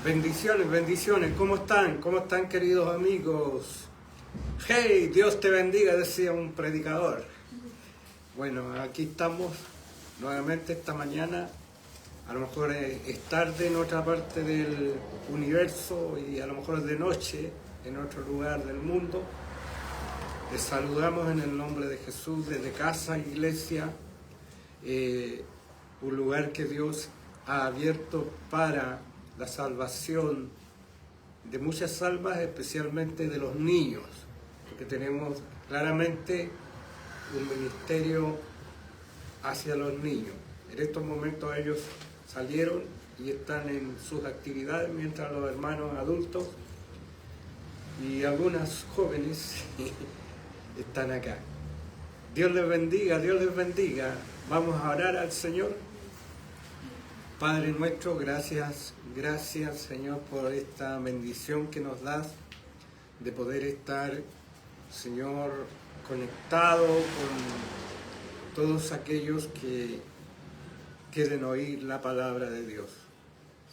Bendiciones, bendiciones. ¿Cómo están? ¿Cómo están, queridos amigos? Hey, Dios te bendiga, decía un predicador. Bueno, aquí estamos nuevamente esta mañana. A lo mejor es tarde en otra parte del universo y a lo mejor es de noche en otro lugar del mundo. Les saludamos en el nombre de Jesús desde Casa Iglesia, un lugar que Dios ha abierto para la salvación de muchas almas, especialmente de los niños, porque tenemos claramente un ministerio hacia los niños. En estos momentos ellos salieron y están en sus actividades, mientras los hermanos adultos y algunas jóvenes están acá. Dios les bendiga, Dios les bendiga. Vamos a orar al Señor. Padre nuestro, gracias Señor por esta bendición que nos das de poder estar, Señor, conectado con todos aquellos que quieren oír la palabra de Dios.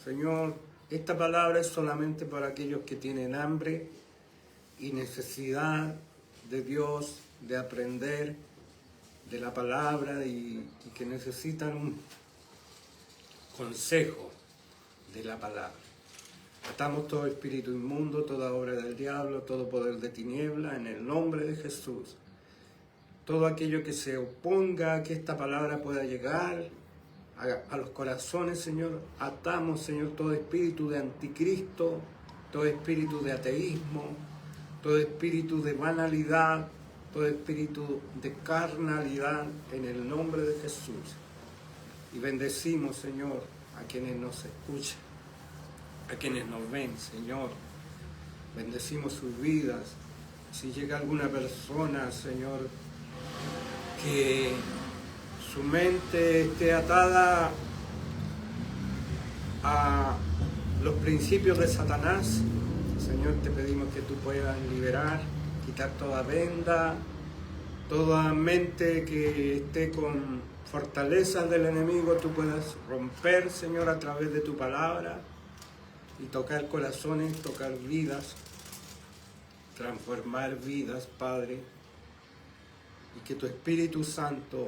Señor, esta palabra es solamente para aquellos que tienen hambre y necesidad de Dios, de aprender de la palabra y que necesitan un consejo de la palabra. Atamos todo espíritu inmundo, toda obra del diablo, todo poder de tiniebla, en el nombre de Jesús. Todo aquello que se oponga a que esta palabra pueda llegar a los corazones, Señor, atamos, Señor, todo espíritu de anticristo, todo espíritu de ateísmo, todo espíritu de banalidad, todo espíritu de carnalidad, en el nombre de Jesús. Y bendecimos, Señor, a quienes nos escuchan, a quienes nos ven, Señor. Bendecimos sus vidas. Si llega alguna persona, Señor, que su mente esté atada a los principios de Satanás, Señor, te pedimos que tú puedas liberar, quitar toda venda, toda mente que esté con fortalezas del enemigo, tú puedas romper, Señor, a través de tu palabra y tocar corazones, tocar vidas, transformar vidas, Padre, y que tu Espíritu Santo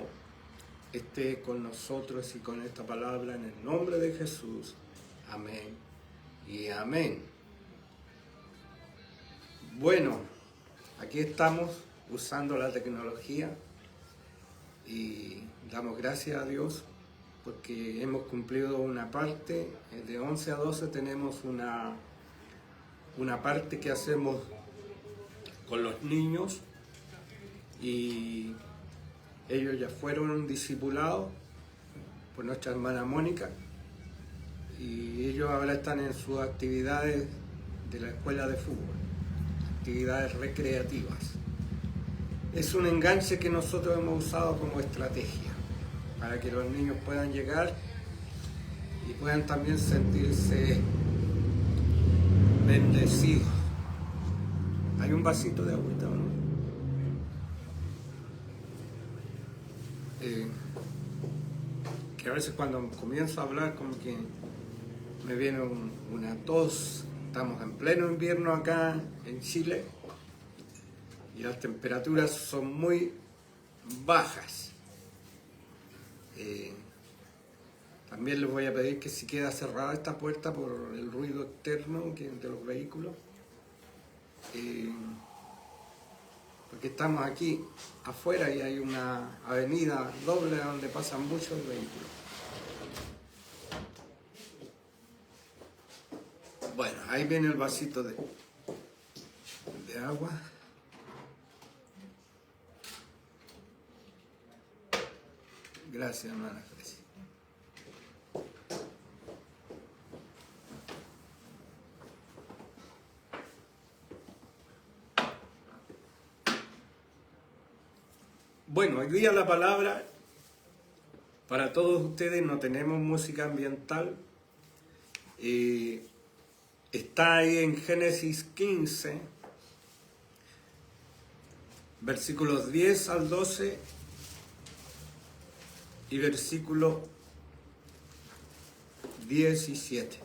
esté con nosotros y con esta palabra en el nombre de Jesús. Amén y amén. Bueno, aquí estamos usando la tecnología y damos gracias a Dios porque hemos cumplido una parte. De 11 a 12 tenemos una parte que hacemos con los niños y ellos ya fueron discipulados por nuestra hermana Mónica y ellos ahora están en sus actividades de la escuela de fútbol, actividades recreativas. Es un enganche que nosotros hemos usado como estrategia para que los niños puedan llegar y puedan también sentirse bendecidos. Hay un vasito de agüita, ¿no? Que a veces cuando comienzo a hablar como que me viene una tos. Estamos en pleno invierno acá en Chile y las temperaturas son muy bajas. También les voy a pedir que si queda cerrada esta puerta por el ruido externo de los vehículos, porque estamos aquí afuera y hay una avenida doble donde pasan muchos vehículos. Bueno, ahí viene el vasito de agua. Gracias, hermana. Bueno, hoy día la palabra, para todos ustedes, no tenemos música ambiental. Está ahí en Génesis 15, versículos 10 al 12 y versículo 17.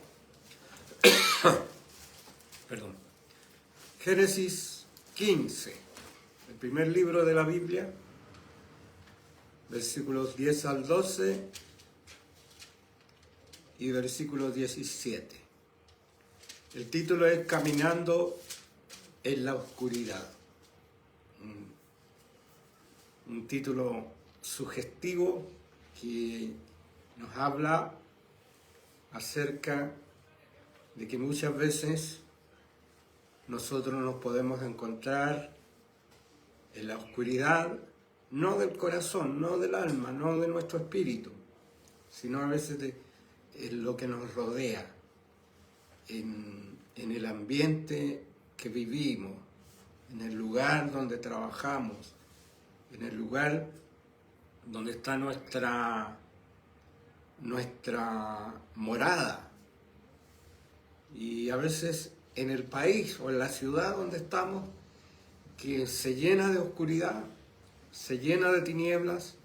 Perdón. Génesis 15, el primer libro de la Biblia, versículos 10 al 12 y versículo 17. El título es Caminando en la oscuridad. Un título sugestivo que nos habla acerca de que muchas veces nosotros nos podemos encontrar en la oscuridad, no del corazón, no del alma, no de nuestro espíritu, sino a veces en lo que nos rodea, en el ambiente que vivimos, en el lugar donde trabajamos, en el lugar donde está nuestra morada. Y a veces en el país o en la ciudad donde estamos, que se llena de oscuridad, se llena de tinieblas,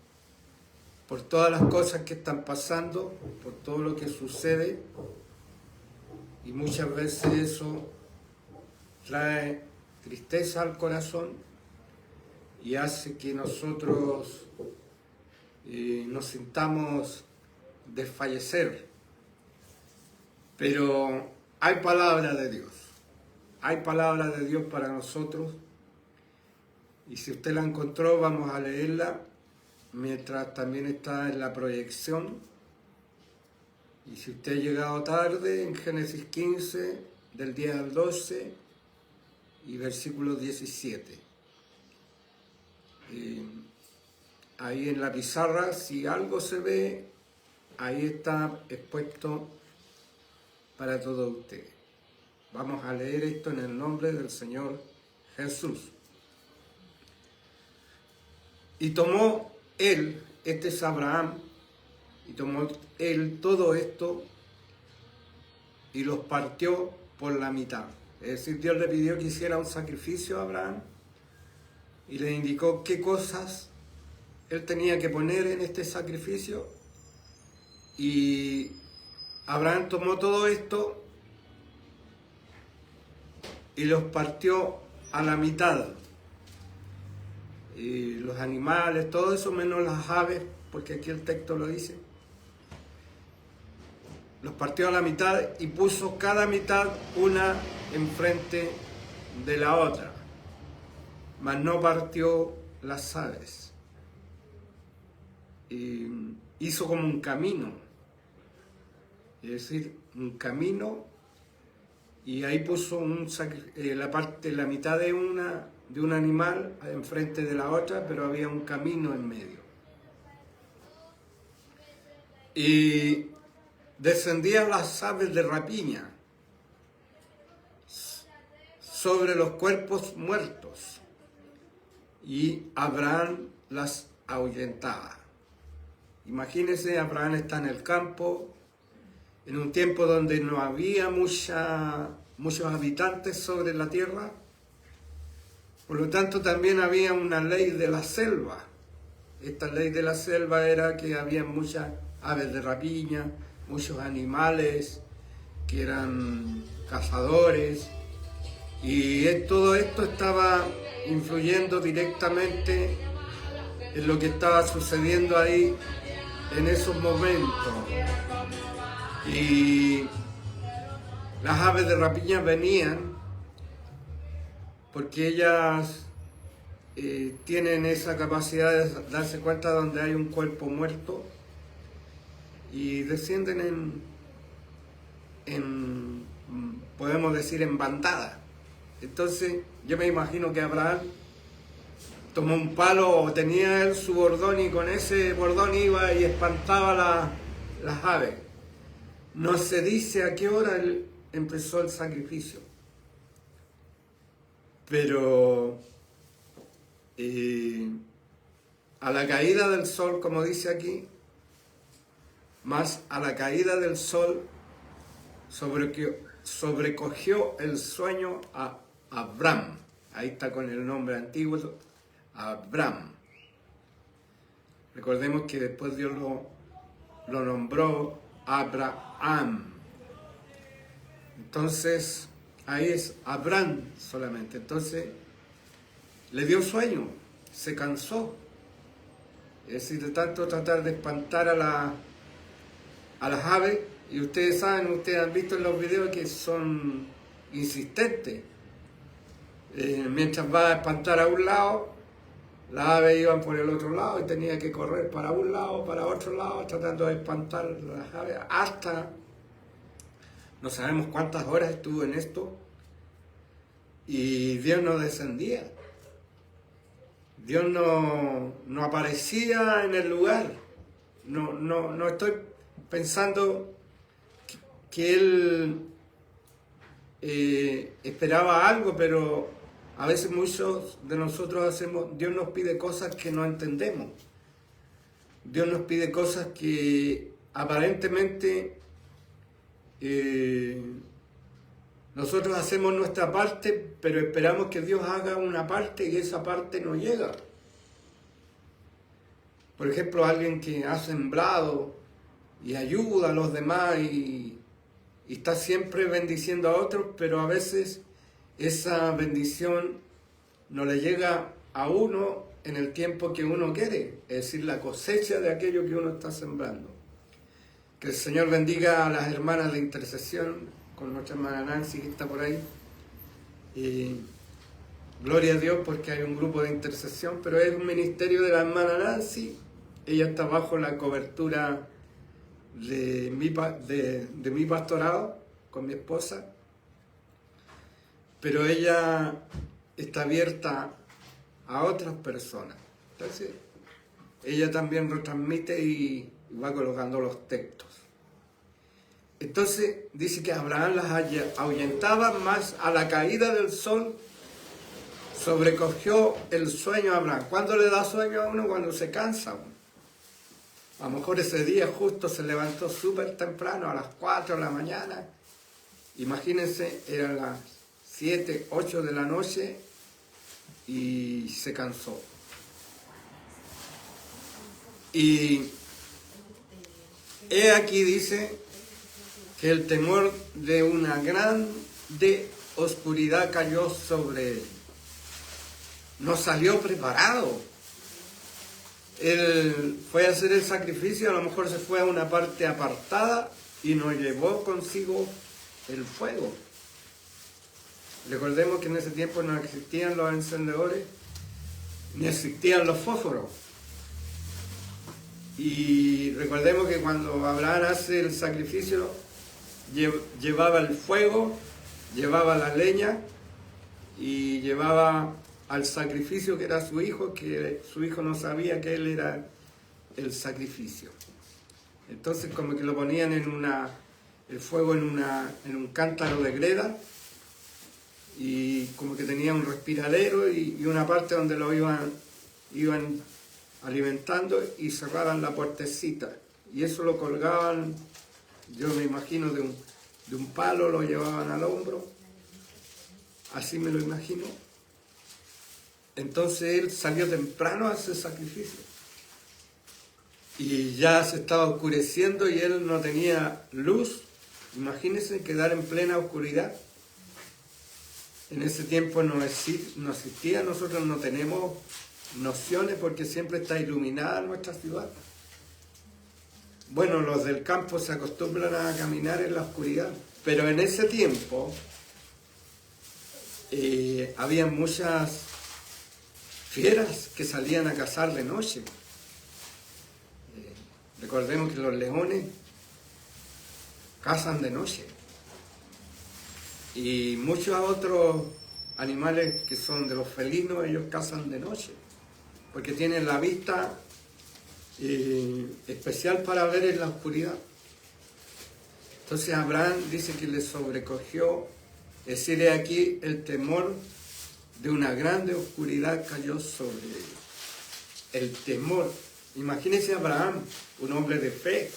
por todas las cosas que están pasando, por todo lo que sucede, y muchas veces eso trae tristeza al corazón y hace que nosotros nos sintamos desfallecer. Pero hay palabra de Dios para nosotros, y si usted la encontró, vamos a leerla, mientras también está en la proyección. Y si usted ha llegado tarde, en Génesis 15, del 10 al 12 y versículo 17. Ahí en la pizarra, si algo se ve, ahí está expuesto para todos ustedes. Vamos a leer esto en el nombre del Señor Jesús. Y tomó él, este es Abraham, y tomó él todo esto y los partió por la mitad. Es decir, Dios le pidió que hiciera un sacrificio a Abraham y le indicó qué cosas él tenía que poner en este sacrificio. Y Abraham tomó todo esto y los partió a la mitad. Y los animales, todo eso menos las aves, porque aquí el texto lo dice. Los partió a la mitad y puso cada mitad una enfrente de la otra, mas no partió las aves. Y hizo como un camino, es decir, un camino, y ahí puso la mitad de un animal enfrente de la otra, pero había un camino en medio. Y descendían las aves de rapiña sobre los cuerpos muertos, y Abraham las ahuyentaba. Imagínense, Abraham está en el campo, en un tiempo donde no había muchos habitantes sobre la tierra, por lo tanto también había una ley de la selva. Esta ley de la selva era que había muchas aves de rapiña, muchos animales que eran cazadores, y todo esto estaba influyendo directamente en lo que estaba sucediendo ahí en esos momentos. Y las aves de rapiña venían porque ellas tienen esa capacidad de darse cuenta donde hay un cuerpo muerto y descienden podemos decir, en bandada. Entonces yo me imagino que Abraham tomó un palo, o tenía él su bordón, y con ese bordón iba y espantaba las aves. No se dice a qué hora él empezó el sacrificio, pero a la caída del sol, como dice aquí, más a la caída del sol sobrecogió el sueño a Abraham. Ahí está con el nombre antiguo, Abraham. Recordemos que después Dios lo nombró Abraham. Entonces, ahí es Abraham solamente. Entonces, le dio sueño, se cansó. Es decir, de tanto tratar de espantar a las aves, y ustedes saben, ustedes han visto en los videos que son insistentes. Mientras va a espantar a un lado, las aves iban por el otro lado y tenía que correr para un lado, para otro lado, tratando de espantar las aves, hasta no sabemos cuántas horas estuvo en esto, y Dios no descendía. Dios no aparecía en el lugar. No estoy pensando que Él esperaba algo, pero a veces muchos de nosotros hacemos, Dios nos pide cosas que no entendemos. Dios nos pide cosas que aparentemente nosotros hacemos nuestra parte, pero esperamos que Dios haga una parte y esa parte no llega. Por ejemplo, alguien que ha sembrado y ayuda a los demás y está siempre bendiciendo a otros, pero a veces esa bendición no le llega a uno en el tiempo que uno quiere, es decir, la cosecha de aquello que uno está sembrando. Que el Señor bendiga a las hermanas de intercesión, con nuestra hermana Nancy que está por ahí. Gloria a Dios porque hay un grupo de intercesión, pero es un ministerio de la hermana Nancy. Ella está bajo la cobertura de mi pastorado con mi esposa, pero ella está abierta a otras personas. Entonces, ella también retransmite y va colocando los textos. Entonces dice que Abraham las ahuyentaba, más a la caída del sol sobrecogió el sueño a Abraham. ¿Cuándo le da sueño a uno? Cuando se cansa. A lo mejor ese día justo se levantó súper temprano, a las 4 de la mañana. Imagínense, eran las 7, 8 de la noche y se cansó. Y he aquí dice que el temor de una grande oscuridad cayó sobre él. No salió preparado. Él fue a hacer el sacrificio, a lo mejor se fue a una parte apartada y no llevó consigo el fuego. Recordemos que en ese tiempo no existían los encendedores, ni existían los fósforos. Y recordemos que cuando Abraham hace el sacrificio, llevaba el fuego, llevaba la leña y llevaba al sacrificio que era su hijo, que su hijo no sabía que él era el sacrificio. Entonces como que lo ponían el fuego en un cántaro de greda y como que tenía un respiradero y una parte donde lo iban alimentando y cerraban la puertecita. Y eso lo colgaban, yo me imagino, de un palo, lo llevaban al hombro. Así me lo imagino. Entonces él salió temprano a hacer sacrificio. Y ya se estaba oscureciendo y él no tenía luz. Imagínense quedar en plena oscuridad. En ese tiempo no existía, nosotros no tenemos nociones porque siempre está iluminada nuestra ciudad. Bueno, los del campo se acostumbran a caminar en la oscuridad, pero en ese tiempo había muchas fieras que salían a cazar de noche. Recordemos que los leones cazan de noche. Y muchos otros animales que son de los felinos, ellos cazan de noche, porque tienen la vista especial para ver en la oscuridad. Entonces Abraham dice que le sobrecogió, es decir, aquí el temor de una grande oscuridad cayó sobre él. El temor. Imagínense a Abraham, un hombre de fe,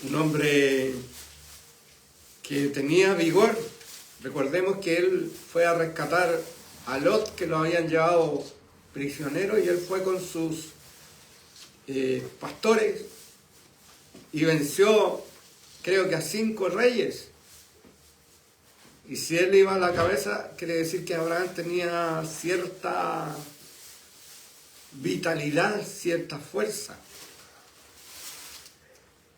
un hombre que tenía vigor. Recordemos que él fue a rescatar a Lot, que lo habían llevado prisionero, y él fue con sus pastores y venció, creo que a 5 reyes. Y si él iba a la cabeza, quiere decir que Abraham tenía cierta vitalidad, cierta fuerza.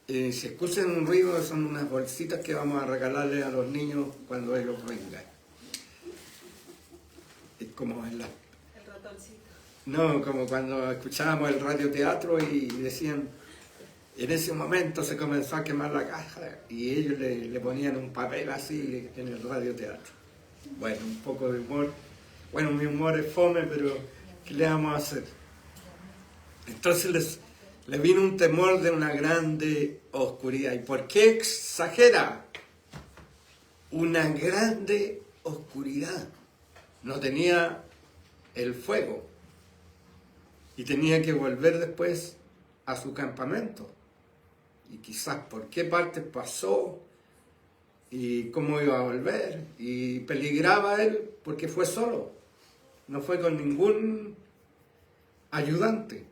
Si escuchan un ruido, son unas bolsitas que vamos a regalarle a los niños cuando ellos vengan. Es como en la... El ratoncito. No, como cuando escuchábamos el radioteatro y decían, en ese momento se comenzó a quemar la caja y ellos le ponían un papel así en el radioteatro. Bueno, un poco de humor. Bueno, mi humor es fome, pero ¿qué le vamos a hacer? Entonces le vino un temor de una grande oscuridad. ¿Y por qué exagera? Una grande oscuridad. No tenía el fuego y tenía que volver después a su campamento. Y quizás por qué parte pasó y cómo iba a volver. Y peligraba él porque fue solo. No fue con ningún ayudante.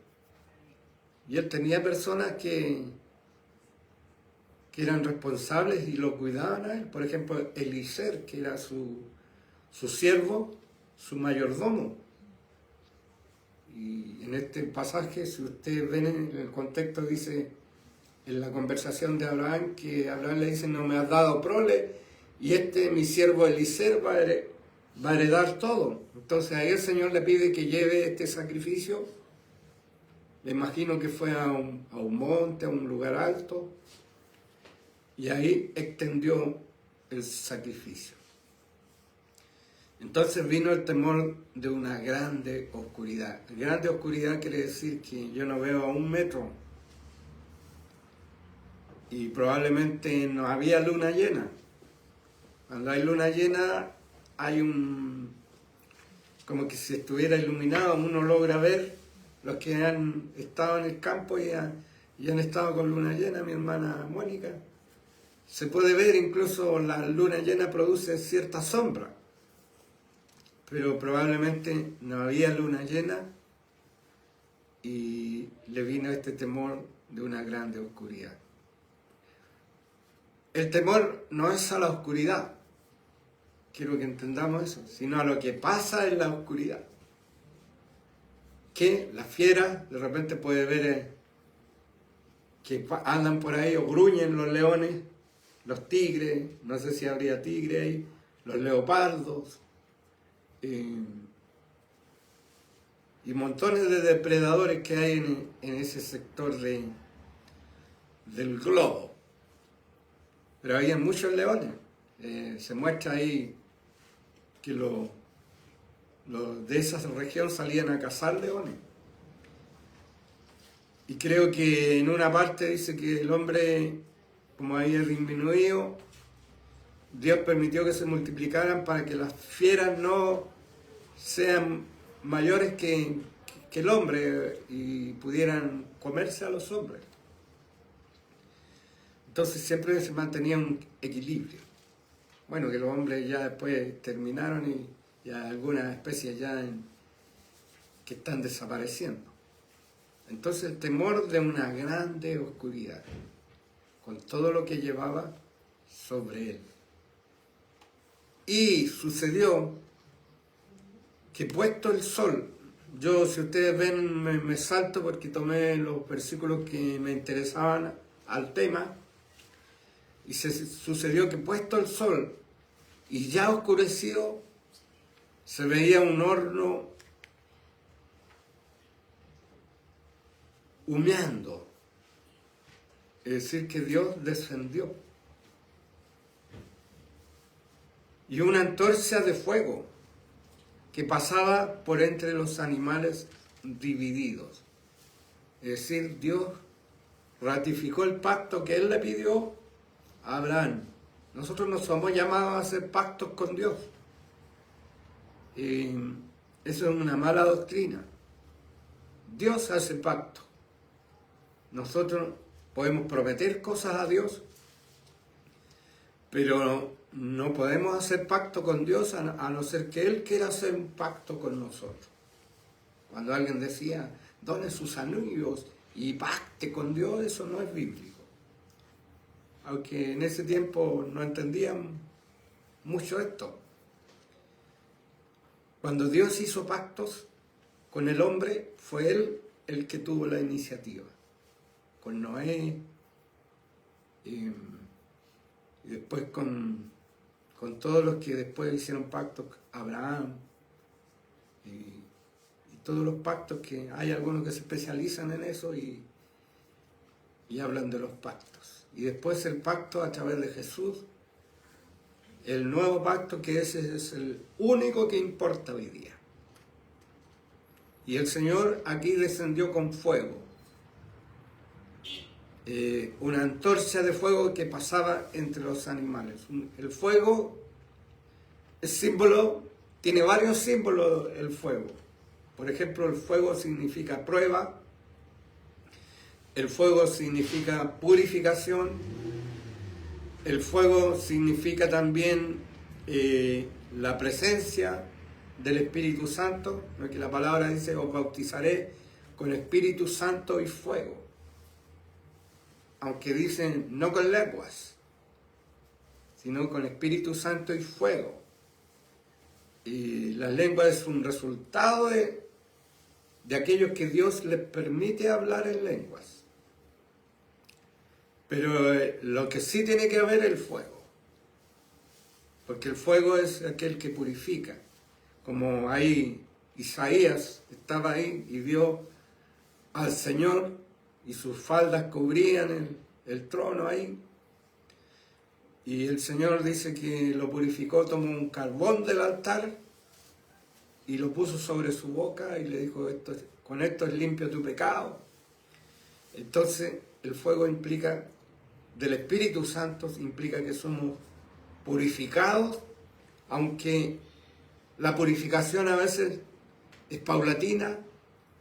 Y él tenía personas que eran responsables y lo cuidaban a él. Por ejemplo, Eliezer, que era su siervo, su mayordomo. Y en este pasaje, si ustedes ven en el contexto, dice en la conversación de Abraham, que Abraham le dice, no me has dado prole, y mi siervo Eliezer va a heredar todo. Entonces ahí el Señor le pide que lleve este sacrificio. Me imagino que fue a un monte, a un lugar alto, y ahí extendió el sacrificio. Entonces vino el temor de una grande oscuridad. Grande oscuridad quiere decir que yo no veo a 1 metro. Y probablemente no había luna llena. Cuando hay luna llena hay como que si estuviera iluminado, uno logra ver. Los que han estado en el campo y han estado con luna llena, mi hermana Mónica, se puede ver, incluso la luna llena produce cierta sombra, pero probablemente no había luna llena y le vino este temor de una grande oscuridad. El temor no es a la oscuridad, quiero que entendamos eso, sino a lo que pasa en la oscuridad. Que la fiera de repente puede ver que andan por ahí o gruñen los leones, los tigres, no sé si habría tigre ahí, los leopardos, y montones de depredadores que hay en ese sector del globo. Pero había muchos leones. Se muestra ahí que los de esa región salían a cazar leones. Y creo que en una parte dice que el hombre, como había disminuido, Dios permitió que se multiplicaran para que las fieras no sean mayores que el hombre y pudieran comerse a los hombres. Entonces siempre se mantenía un equilibrio. Bueno, que los hombres ya después terminaron y hay algunas especies ya que están desapareciendo. Entonces el temor de una grande oscuridad, con todo lo que llevaba sobre él. Y sucedió que puesto el sol, yo si ustedes ven me salto porque tomé los versículos que me interesaban al tema, y sucedió que puesto el sol y ya oscurecido, se veía un horno humeando, es decir, que Dios descendió. Y una antorcha de fuego que pasaba por entre los animales divididos. Es decir, Dios ratificó el pacto que Él le pidió a Abraham. Nosotros no somos llamados a hacer pactos con Dios. Eso es una mala doctrina. Dios hace pacto. Nosotros podemos prometer cosas a Dios, pero no podemos hacer pacto con Dios a no ser que Él quiera hacer un pacto con nosotros. Cuando alguien decía, done sus anillos y pacte con Dios, eso no es bíblico. Aunque en ese tiempo no entendían mucho esto. Cuando Dios hizo pactos con el hombre, fue Él el que tuvo la iniciativa. Con Noé, y después con todos los que después hicieron pactos, Abraham, y todos los pactos, que hay algunos que se especializan en eso y hablan de los pactos. Y después el pacto a través de Jesús, el nuevo pacto, que ese es el único que importa hoy día. Y el Señor aquí descendió con fuego, una antorcha de fuego que pasaba entre los animales. El fuego es símbolo, tiene varios símbolos el fuego. Por ejemplo, el fuego significa prueba, el fuego significa purificación, el fuego significa también la presencia del Espíritu Santo, porque la palabra dice: os bautizaré con Espíritu Santo y fuego. Aunque dicen no con lenguas, sino con Espíritu Santo y fuego. Y las lenguas es un resultado de aquellos que Dios les permite hablar en lenguas. Pero lo que sí tiene que haber es el fuego, porque el fuego es aquel que purifica. Como ahí Isaías estaba ahí y vio al Señor y sus faldas cubrían el trono ahí, y el Señor dice que lo purificó, tomó un carbón del altar y lo puso sobre su boca y le dijo: con esto es limpio tu pecado. Entonces el fuego implica, del Espíritu Santo, implica que somos purificados, aunque la purificación a veces es paulatina,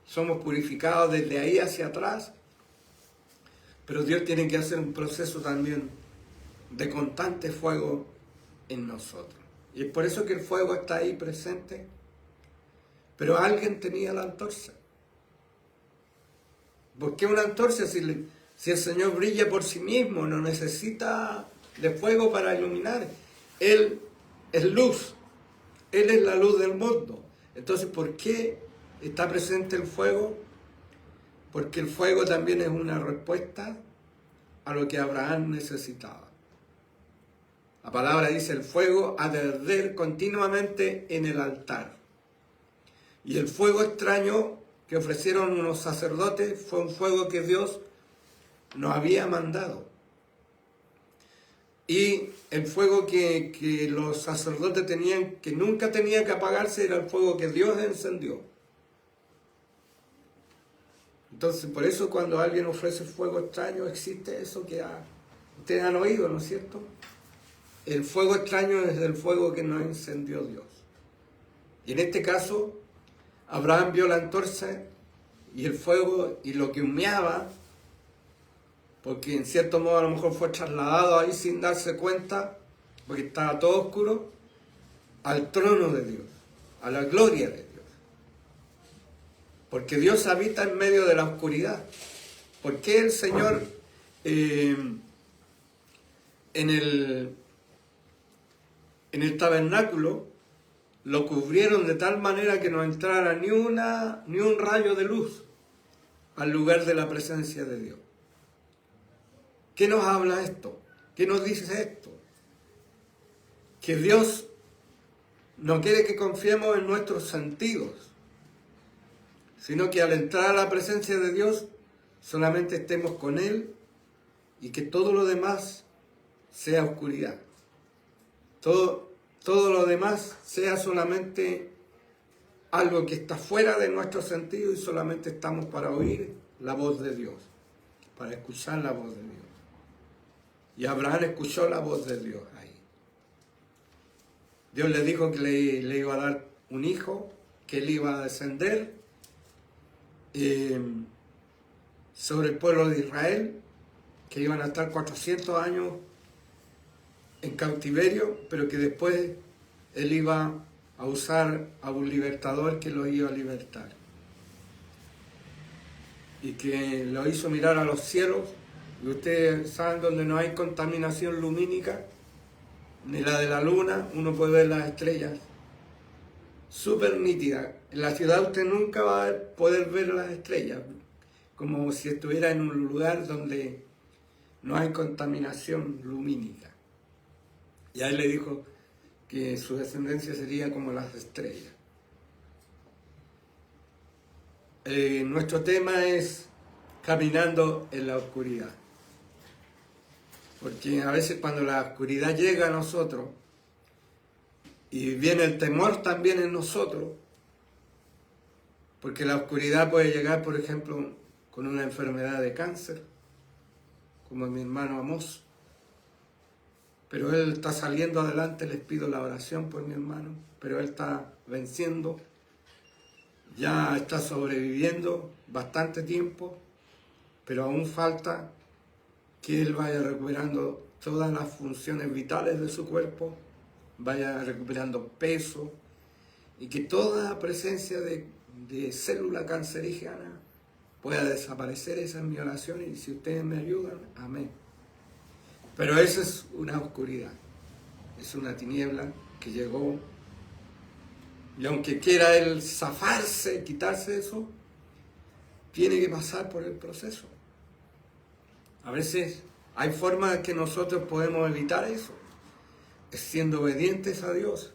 somos purificados desde ahí hacia atrás, pero Dios tiene que hacer un proceso también de constante fuego en nosotros. Y es por eso que el fuego está ahí presente, pero alguien tenía la antorcha. ¿Por qué una antorcha si el Señor brilla por sí mismo? No necesita de fuego para iluminar. Él es luz. Él es la luz del mundo. Entonces, ¿por qué está presente el fuego? Porque el fuego también es una respuesta a lo que Abraham necesitaba. La palabra dice: el fuego ha de arder continuamente en el altar. Y el fuego extraño que ofrecieron unos sacerdotes fue un fuego que Dios nos había mandado. Y el fuego que los sacerdotes tenían, que nunca tenía que apagarse, era el fuego que Dios encendió. Entonces, por eso cuando alguien ofrece fuego extraño, existe eso que ustedes han oído, ¿no es cierto? El fuego extraño es el fuego que nos encendió Dios. Y en este caso, Abraham vio la antorcha y el fuego y lo que humeaba, porque en cierto modo a lo mejor fue trasladado ahí sin darse cuenta, porque estaba todo oscuro, al trono de Dios, a la gloria de Dios. Porque Dios habita en medio de la oscuridad. ¿Por qué el Señor en el tabernáculo lo cubrieron de tal manera que no entrara ni un rayo de luz al lugar de la presencia de Dios? ¿Qué nos habla esto? ¿Qué nos dice esto? Que Dios no quiere que confiemos en nuestros sentidos, sino que al entrar a la presencia de Dios solamente estemos con Él y que todo lo demás sea oscuridad. Todo lo demás sea solamente algo que está fuera de nuestro sentido y solamente estamos para oír la voz de Dios, para escuchar la voz de Dios. Y Abraham escuchó la voz de Dios ahí. Dios le dijo que le iba a dar un hijo, que él iba a descender sobre el pueblo de Israel, que iban a estar 400 años en cautiverio, pero que después él iba a usar a un libertador que lo iba a libertar. Y que lo hizo mirar a los cielos, y ustedes saben, donde no hay contaminación lumínica, ni la de la luna, uno puede ver las estrellas súper nítidas. En la ciudad usted nunca va a poder ver las estrellas, como si estuviera en un lugar donde no hay contaminación lumínica. Y a él le dijo que su descendencia sería como las estrellas. Nuestro tema es caminando en la oscuridad. Porque a veces cuando la oscuridad llega a nosotros, y viene el temor también en nosotros, porque la oscuridad puede llegar, por ejemplo, con una enfermedad de cáncer, como mi hermano Amós, pero él está saliendo adelante, les pido la oración por mi hermano, pero él está venciendo, ya está sobreviviendo bastante tiempo, pero aún falta que él vaya recuperando todas las funciones vitales de su cuerpo, vaya recuperando peso y que toda presencia de célula cancerígena pueda desaparecer. Esa es mi oración y si ustedes me ayudan, amén. Pero esa es una oscuridad, es una tiniebla que llegó y aunque quiera él zafarse, quitarse eso, tiene que pasar por el proceso. A veces hay formas que nosotros podemos evitar eso, es siendo obedientes a Dios,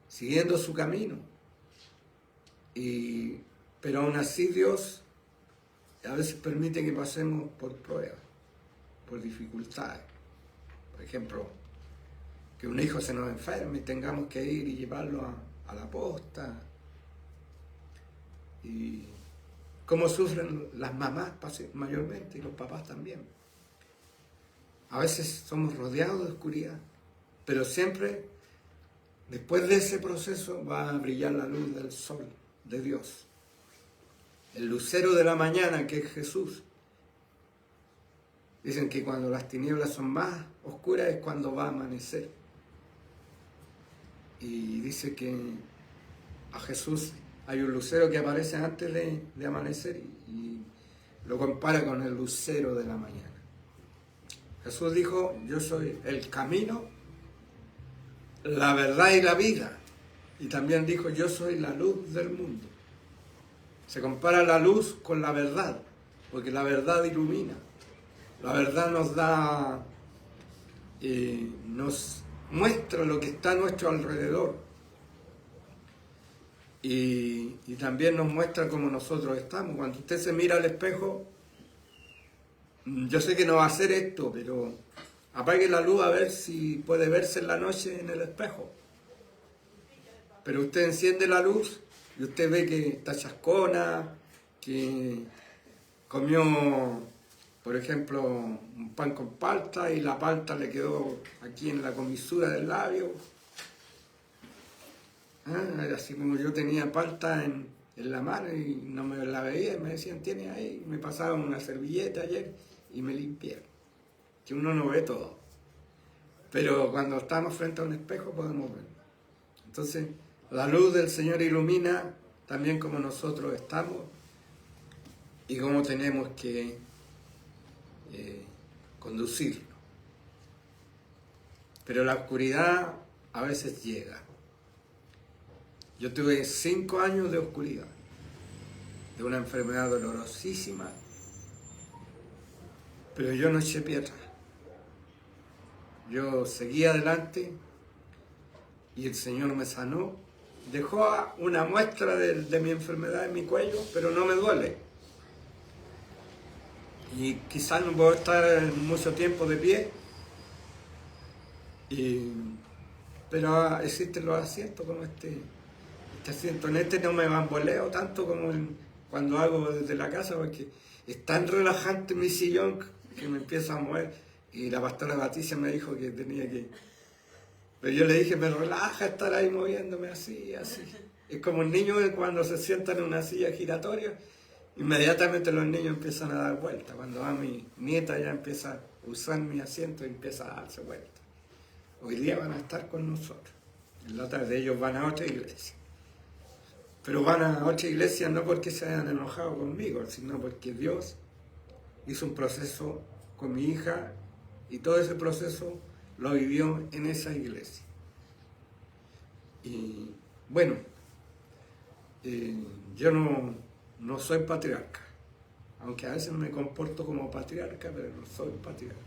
siguiendo su camino. Pero aún así Dios a veces permite que pasemos por pruebas, por dificultades. Por ejemplo, que un hijo se nos enferme y tengamos que ir y llevarlo a la posta. Y cómo sufren las mamás mayormente y los papás también. A veces somos rodeados de oscuridad, pero siempre después de ese proceso va a brillar la luz del sol, de Dios. El lucero de la mañana, que es Jesús. Dicen que cuando las tinieblas son más oscuras es cuando va a amanecer. Y dice que a Jesús hay un lucero que aparece antes de amanecer y lo compara con el lucero de la mañana. Jesús dijo, yo soy el camino, la verdad y la vida. Y también dijo, yo soy la luz del mundo. Se compara la luz con la verdad, porque la verdad ilumina. La verdad nos da, nos muestra lo que está a nuestro alrededor. Y también nos muestra cómo nosotros estamos. Cuando usted se mira al espejo, yo sé que no va a hacer esto, pero apague la luz a ver si puede verse en la noche en el espejo. Pero usted enciende la luz y usted ve que está chascona, que comió, por ejemplo, un pan con palta y la palta le quedó aquí en la comisura del labio. Así como yo tenía palta en la mano y no me la veía y me decían, ¿tiene ahí? Y me pasaron una servilleta ayer y me limpiaron. Que uno no ve todo. Pero cuando estamos frente a un espejo podemos ver. Entonces, la luz del Señor ilumina también como nosotros estamos y cómo tenemos que conducirlo. Pero la oscuridad a veces llega. Yo tuve 5 años de oscuridad, de una enfermedad dolorosísima, pero yo no eché piedra. Yo seguí adelante y el Señor me sanó. Dejó una muestra de mi enfermedad en mi cuello, pero no me duele. Y quizás no puedo estar mucho tiempo de pie, pero existen los asientos como este asiento. En este no me bamboleo tanto como cuando hago desde la casa, porque es tan relajante mi sillón que me empieza a mover. Y la pastora Patricia me dijo que tenía que... Pero yo le dije, me relaja estar ahí moviéndome así, así. Es como un niño cuando se sienta en una silla giratoria, inmediatamente los niños empiezan a dar vueltas. Cuando va mi nieta ya empieza a usar mi asiento y empieza a darse vueltas. Hoy día van a estar con nosotros. En la tarde ellos van a otra iglesia. Pero van a otra iglesia no porque se hayan enojado conmigo, sino porque Dios hizo un proceso con mi hija y todo ese proceso lo vivió en esa iglesia. Y bueno, yo no soy patriarca, aunque a veces me comporto como patriarca, pero no soy patriarca.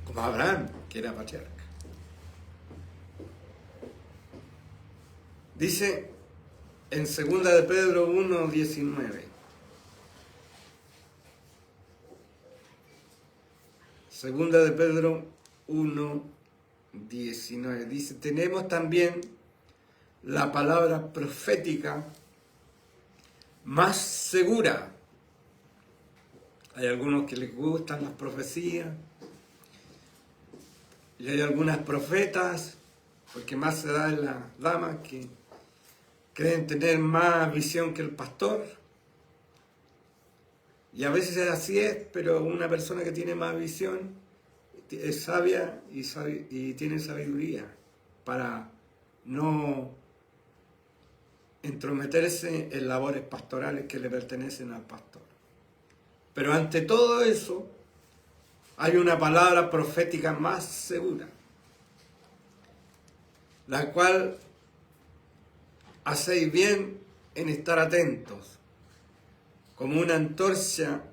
Como Abraham, que era patriarca. Dice en 2 de Pedro 1:19. 2 de Pedro 1:19. Dice, tenemos también la palabra profética más segura. Hay algunos que les gustan las profecías. Y hay algunas profetas, porque más se da en las damas, que creen tener más visión que el pastor. Y a veces así es, pero una persona que tiene más visión es sabia y tiene sabiduría para no entrometerse en labores pastorales que le pertenecen al pastor. Pero ante todo eso, hay una palabra profética más segura, la cual hacéis bien en estar atentos, como una antorcha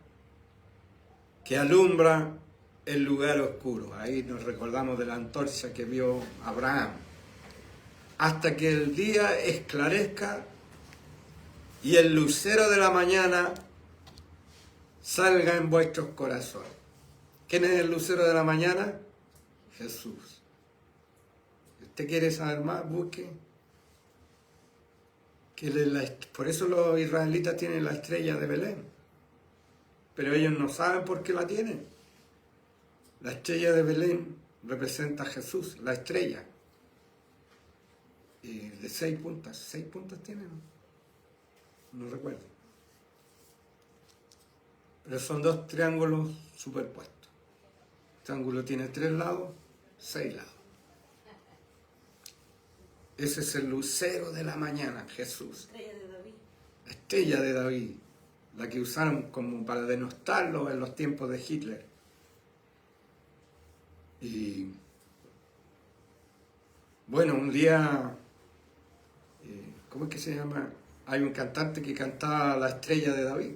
que alumbra el lugar oscuro. Ahí nos recordamos de la antorcha que vio Abraham. Hasta que el día esclarezca y el lucero de la mañana salga en vuestros corazones. ¿Quién es el lucero de la mañana? Jesús. Si usted quiere saber más, busque. Por eso los israelitas tienen la estrella de Belén. Pero ellos no saben por qué la tienen. La estrella de Belén representa a Jesús, la estrella. Y de 6 puntas. 6 puntas tiene, no recuerdo. Pero son 2 triángulos superpuestos. El triángulo tiene 3 lados, 6 lados. Ese es el lucero de la mañana, Jesús. Estrella de David. La estrella de David, la que usaron como para denostarlo en los tiempos de Hitler. Y bueno, un día, ¿cómo es que se llama? Hay un cantante que cantaba La estrella de David.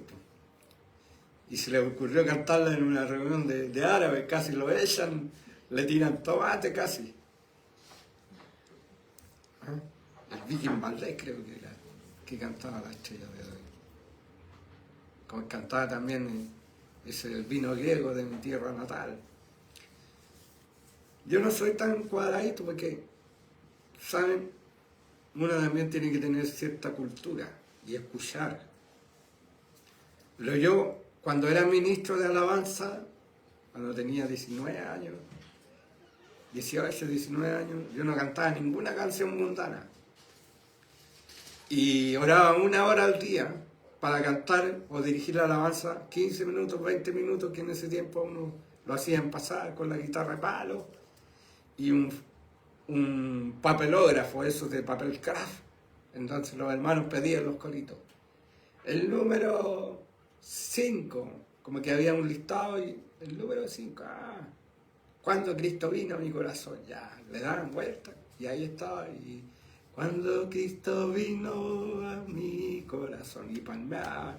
Y se le ocurrió cantarla en una reunión de árabes, casi lo echan, le tiran tomate casi. El Viking Ballet creo que era, que cantaba La estrella de David. Como cantaba también ese el vino griego de mi tierra natal. Yo no soy tan cuadradito porque, ¿saben? Uno también tiene que tener cierta cultura y escuchar. Pero yo, cuando era ministro de alabanza, cuando tenía 19 años, 18, 19 años, yo no cantaba ninguna canción mundana. Y oraba 1 hora al día para cantar o dirigir la alabanza, 15 minutos, 20 minutos, que en ese tiempo uno lo hacían pasar con la guitarra de palo y un papelógrafo, eso de papel craft. Entonces los hermanos pedían los coritos. El número 5, como que había un listado y el número 5, cuando Cristo vino a mi corazón, ya, le daban vuelta y ahí estaba. Y cuando Cristo vino a mi corazón y palmeaban.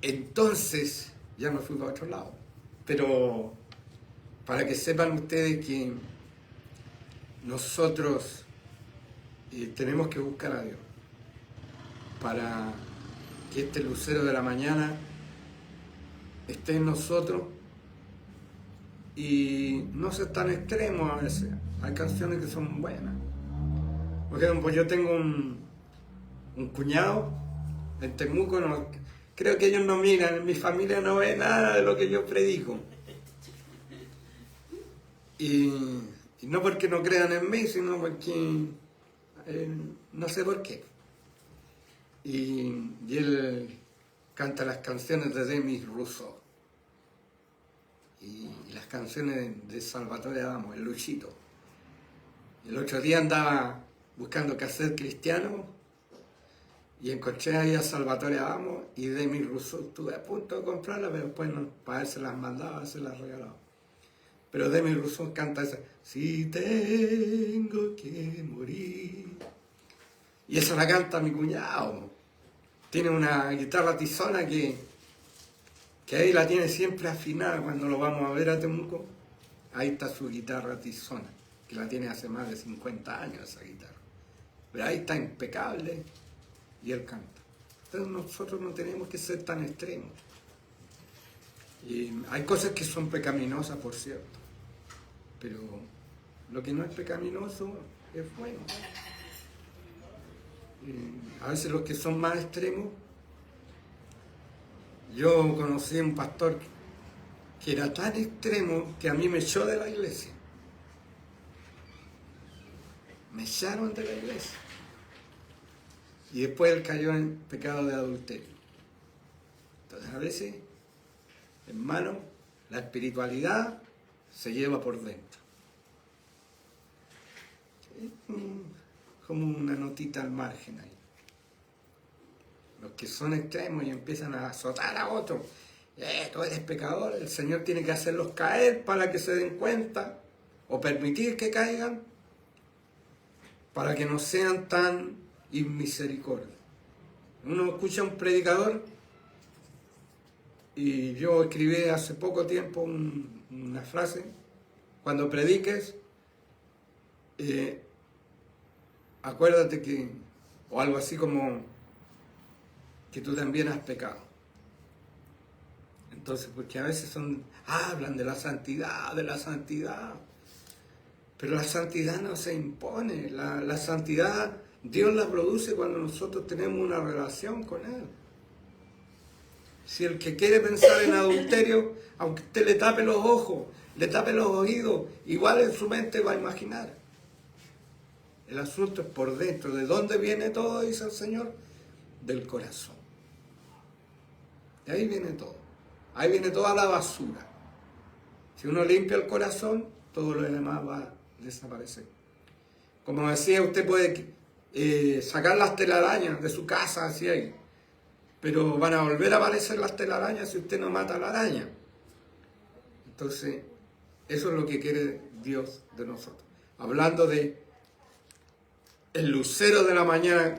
Entonces ya me fui para otro lado. Pero para que sepan ustedes que nosotros tenemos que buscar a Dios para que este lucero de la mañana esté en nosotros y no sea tan extremo a veces. Hay canciones que son buenas. Por ejemplo, yo tengo un cuñado en Temuco, creo que ellos no miran, mi familia no ve nada de lo que yo predico. Y no porque no crean en mí, sino porque no sé por qué. Y él canta las canciones de Demis Rousseau y las canciones de Salvatore Adamo, el Luchito. El otro día andaba buscando cassette cristiano y encontré ahí a Salvatore Adamo y Demi Rousseau. Estuve a punto de comprarla, pero después no, para haberse las mandaba, se las regalaba. Pero Demi Rousseau canta esa, si tengo que morir. Y esa la canta mi cuñado. Tiene una guitarra tizona que ahí la tiene siempre afinada cuando lo vamos a ver a Temuco. Ahí está su guitarra tizona, que la tiene hace más de 50 años esa guitarra. Pero ahí está impecable y él canta. Entonces nosotros no tenemos que ser tan extremos. Y hay cosas que son pecaminosas, por cierto, pero lo que no es pecaminoso es bueno. A veces los que son más extremos, yo conocí a un pastor que era tan extremo que a mí me echó de la iglesia. Me echaron de la iglesia. Y después él cayó en pecado de adulterio. Entonces a veces, hermano, la espiritualidad se lleva por dentro. Como una notita al margen ahí. Los que son extremos y empiezan a azotar a otros. Tú eres pecador, el Señor tiene que hacerlos caer para que se den cuenta, o permitir que caigan, para que no sean tan inmisericordia. Uno escucha a un predicador, y yo escribí hace poco tiempo una frase: cuando prediques, acuérdate que, o algo así como, que tú también has pecado. Entonces, porque a veces hablan de la santidad, pero la santidad no se impone, la santidad Dios la produce cuando nosotros tenemos una relación con Él. Si el que quiere pensar en adulterio, aunque usted le tape los ojos, le tape los oídos, igual en su mente va a imaginar. El asunto es por dentro. ¿De dónde viene todo? Dice el Señor. Del corazón. De ahí viene todo. Ahí viene toda la basura. Si uno limpia el corazón, todo lo demás va a desaparecer. Como decía, usted puede sacar las telarañas de su casa, así ahí, pero van a volver a aparecer las telarañas si usted no mata a la araña. Entonces, eso es lo que quiere Dios de nosotros. Hablando de el lucero de la mañana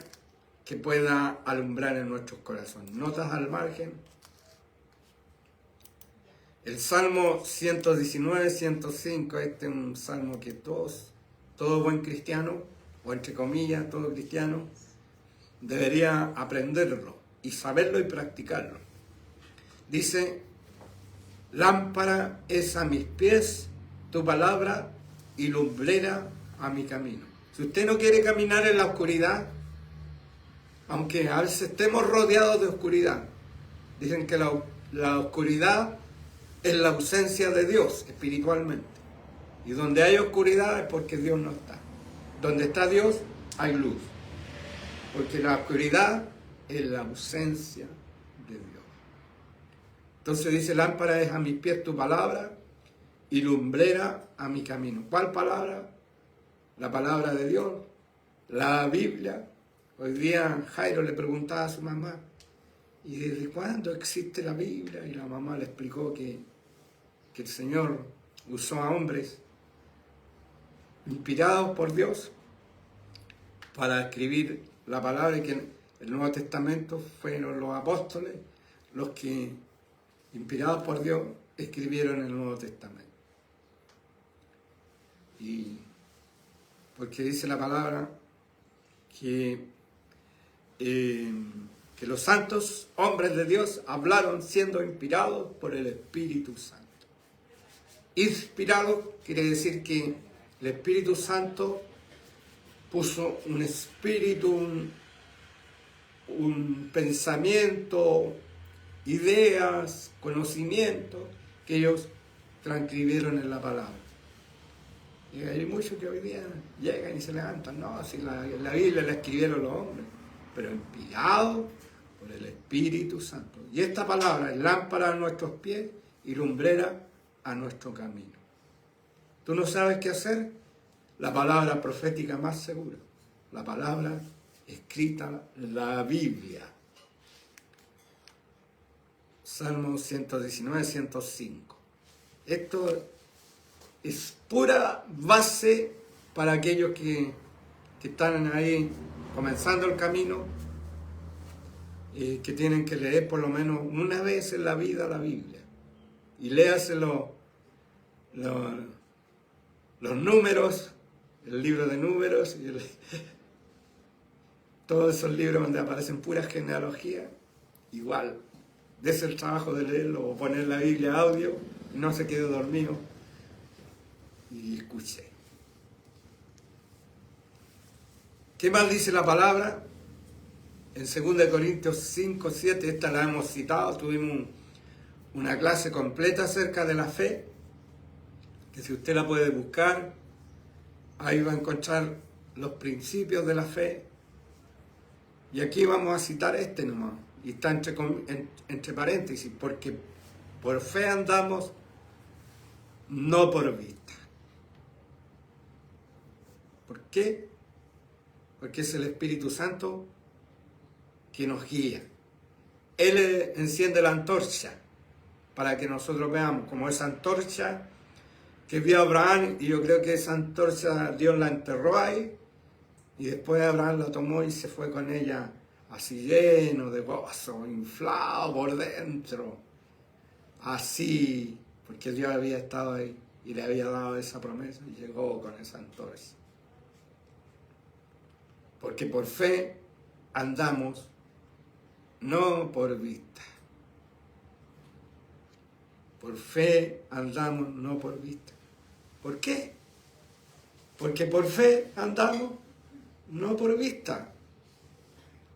que pueda alumbrar en nuestros corazones. Notas al margen. El Salmo 119, 105, este es un salmo que todo buen cristiano, o entre comillas, todo cristiano, debería aprenderlo y saberlo y practicarlo. Dice: lámpara es a mis pies tu palabra y lumbrera a mi camino. Si usted no quiere caminar en la oscuridad, aunque a veces estemos rodeados de oscuridad, dicen que la oscuridad es la ausencia de Dios espiritualmente. Y donde hay oscuridad es porque Dios no está. Donde está Dios hay luz. Porque la oscuridad es la ausencia de Dios. Entonces dice: lámpara es a mis pies tu palabra y lumbrera a mi camino. ¿Cuál palabra? La palabra de Dios, la Biblia. Hoy día Jairo le preguntaba a su mamá: ¿y desde cuándo existe la Biblia? Y la mamá le explicó que el Señor usó a hombres inspirados por Dios para escribir la palabra, y que en el Nuevo Testamento fueron los apóstoles los que, inspirados por Dios, escribieron el Nuevo Testamento. Y porque dice la palabra que los santos hombres de Dios hablaron siendo inspirados por el Espíritu Santo. Inspirado quiere decir que el Espíritu Santo puso un espíritu, un pensamiento, ideas, conocimiento que ellos transcribieron en la palabra. Y hay muchos que hoy día llegan y se levantan: no, si la Biblia la escribieron los hombres, pero inspirado por el Espíritu Santo. Y esta palabra es lámpara a nuestros pies y lumbrera a nuestro camino. ¿Tú no sabes qué hacer? La palabra profética más segura, la palabra escrita la Biblia. Salmo 119, 105. Esto es pura base para aquellos que están ahí comenzando el camino, que tienen que leer por lo menos una vez en la vida la Biblia. Y léase los números, el libro de números, y todos esos libros donde aparecen puras genealogías. Igual, dése el trabajo de leerlo o poner la Biblia audio, no se quede dormido y escuche. ¿Qué más dice la palabra? En 2 Corintios 5, 7, esta la hemos citado, tuvimos una clase completa acerca de la fe, que si usted la puede buscar, ahí va a encontrar los principios de la fe. Y aquí vamos a citar este nomás, y está entre paréntesis, porque por fe andamos, no por vista. ¿Por qué? Porque es el Espíritu Santo que nos guía. Él enciende la antorcha para que nosotros veamos, como esa antorcha que vio Abraham, y yo creo que esa antorcha Dios la enterró ahí, y después Abraham la tomó y se fue con ella así lleno de gozo, inflado por dentro, así, porque Dios había estado ahí y le había dado esa promesa y llegó con esa antorcha. Porque por fe andamos, no por vista. Por fe andamos, no por vista. ¿Por qué? Porque por fe andamos, no por vista.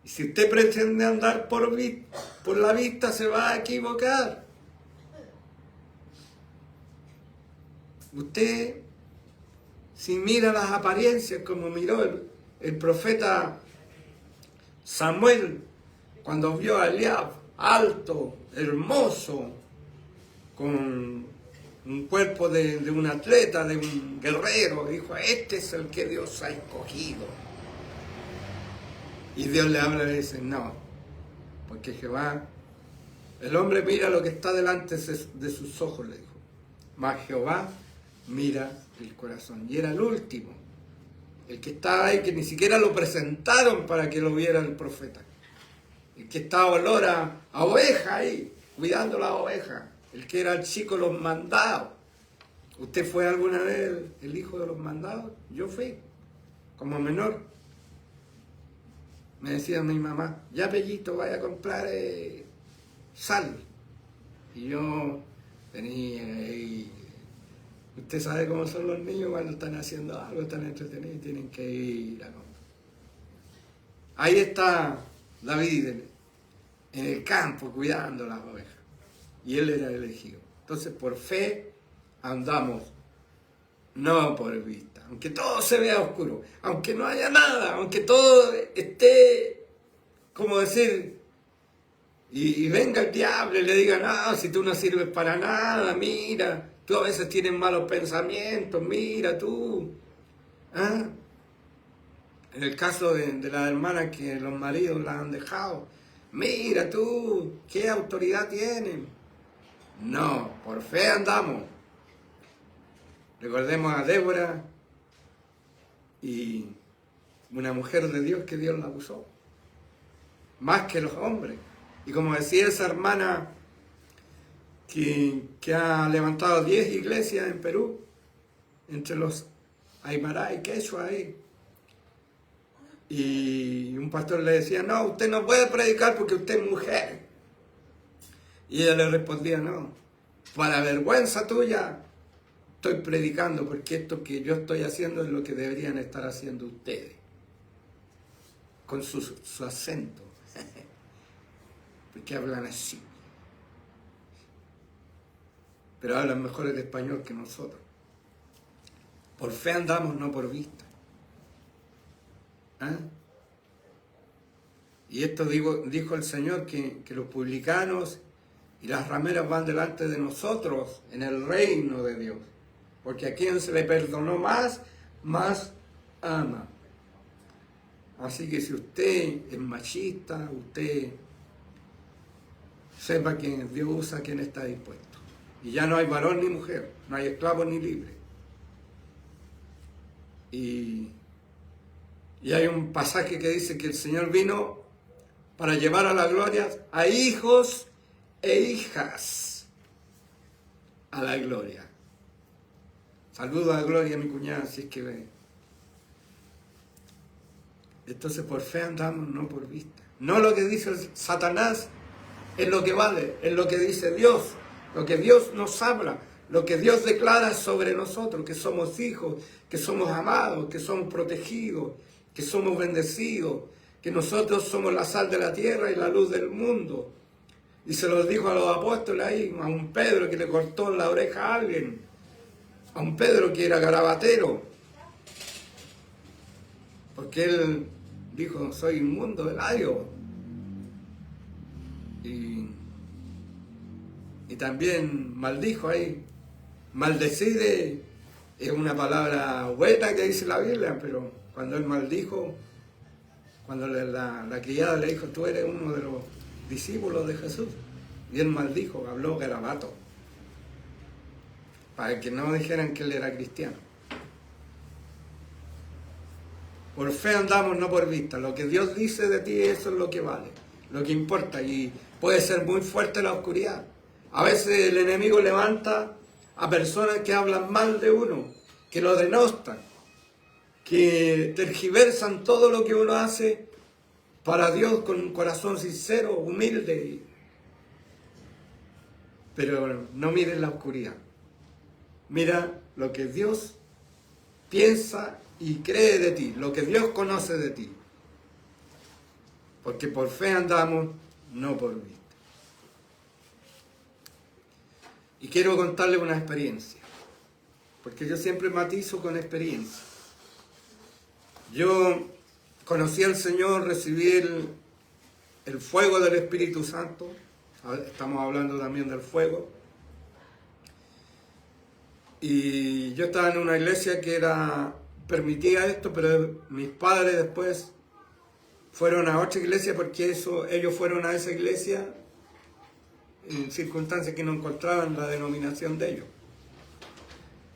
Y si usted pretende andar por la vista, se va a equivocar. Usted, si mira las apariencias como miró el profeta Samuel, cuando vio a Eliab, alto, hermoso, con un cuerpo de un atleta, de un guerrero, dijo, este es el que Dios ha escogido. Y Dios le habla y le dice, no, porque Jehová, el hombre mira lo que está delante de sus ojos, le dijo, mas Jehová mira el corazón. Y era el último, el que estaba ahí, que ni siquiera lo presentaron para que lo viera el profeta. El que estaba olor a oveja ahí, cuidando la oveja. El que era el chico de los mandados. ¿Usted fue alguna vez el hijo de los mandados? Yo fui, como menor. Me decía mi mamá, ya Pellito, vaya a comprar sal. Y yo venía ahí. Usted sabe cómo son los niños cuando están haciendo algo, están entretenidos y tienen que ir a comprar. Ahí está David en el campo cuidando las ovejas. Y él era elegido. Entonces, por fe andamos, no por vista. Aunque todo se vea oscuro, aunque no haya nada, aunque todo esté, como decir, y venga el diablo y le diga, no, si tú no sirves para nada, mira, tú a veces tienes malos pensamientos, mira tú. ¿Ah? En el caso de las hermanas que los maridos las han dejado, mira tú, ¿qué autoridad tienen? No, por fe andamos. Recordemos a Débora, y una mujer de Dios que Dios la usó, más que los hombres. Y como decía esa hermana que ha levantado 10 iglesias en Perú, entre los Aymara y Quechua ahí, y un pastor le decía, no, usted no puede predicar porque usted es mujer. Y ella le respondía, no, para vergüenza tuya estoy predicando, porque esto que yo estoy haciendo es lo que deberían estar haciendo ustedes. Con su acento. Porque hablan así. Pero hablan mejor el español que nosotros. Por fe andamos, no por vista. ¿Ah? Y esto dijo el Señor, que los publicanos y las rameras van delante de nosotros en el reino de Dios. Porque a quien se le perdonó más ama. Así que si usted es machista, usted sepa que Dios usa a quien está dispuesto. Y ya no hay varón ni mujer, no hay esclavo ni libre. Y hay un pasaje que dice que el Señor vino para llevar a la gloria a hijos e hijas a la gloria. Saludo a Gloria, mi cuñada, si es que ve. Entonces por fe andamos, no por vista. No lo que dice Satanás es lo que vale, es lo que dice Dios, lo que Dios nos habla, lo que Dios declara sobre nosotros, que somos hijos, que somos amados, que somos protegidos, que somos bendecidos, que nosotros somos la sal de la tierra y la luz del mundo. Y se lo dijo a los apóstoles ahí, a un Pedro que le cortó la oreja a alguien, a un Pedro que era garabatero, porque él dijo, soy inmundo del ario. Y también maldijo ahí. Maldecir es una palabra buena que dice la Biblia, pero cuando él maldijo, cuando la criada le dijo, tú eres uno de los discípulos de Jesús, y él maldijo, habló garabato, para que no dijeran que él era cristiano. Por fe andamos, no por vista. Lo que Dios dice de ti, eso es lo que vale, lo que importa. Y puede ser muy fuerte la oscuridad. A veces el enemigo levanta a personas que hablan mal de uno, que lo denostan, que tergiversan todo lo que uno hace para Dios con un corazón sincero, humilde. Pero no mires la oscuridad. Mira lo que Dios piensa y cree de ti, lo que Dios conoce de ti. Porque por fe andamos, no por vista. Y quiero contarles una experiencia, porque yo siempre matizo con experiencia. Yo conocí al Señor, recibí el fuego del Espíritu Santo, estamos hablando también del fuego, y yo estaba en una iglesia que permitía esto, pero mis padres después fueron a otra iglesia porque ellos fueron a esa iglesia en circunstancias que no encontraban la denominación de ellos.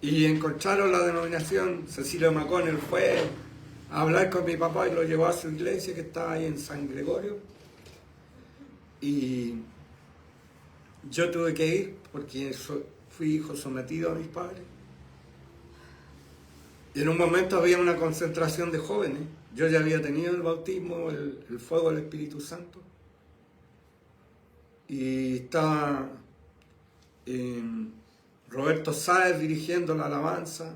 Y encontraron la denominación. Cecilio McConnell fue a hablar con mi papá y lo llevó a su iglesia que estaba ahí en San Gregorio. Y yo tuve que ir porque fui hijo sometido a mis padres. Y en un momento había una concentración de jóvenes. Yo ya había tenido el bautismo, el fuego del Espíritu Santo. Y estaba Roberto Sáez dirigiendo la alabanza,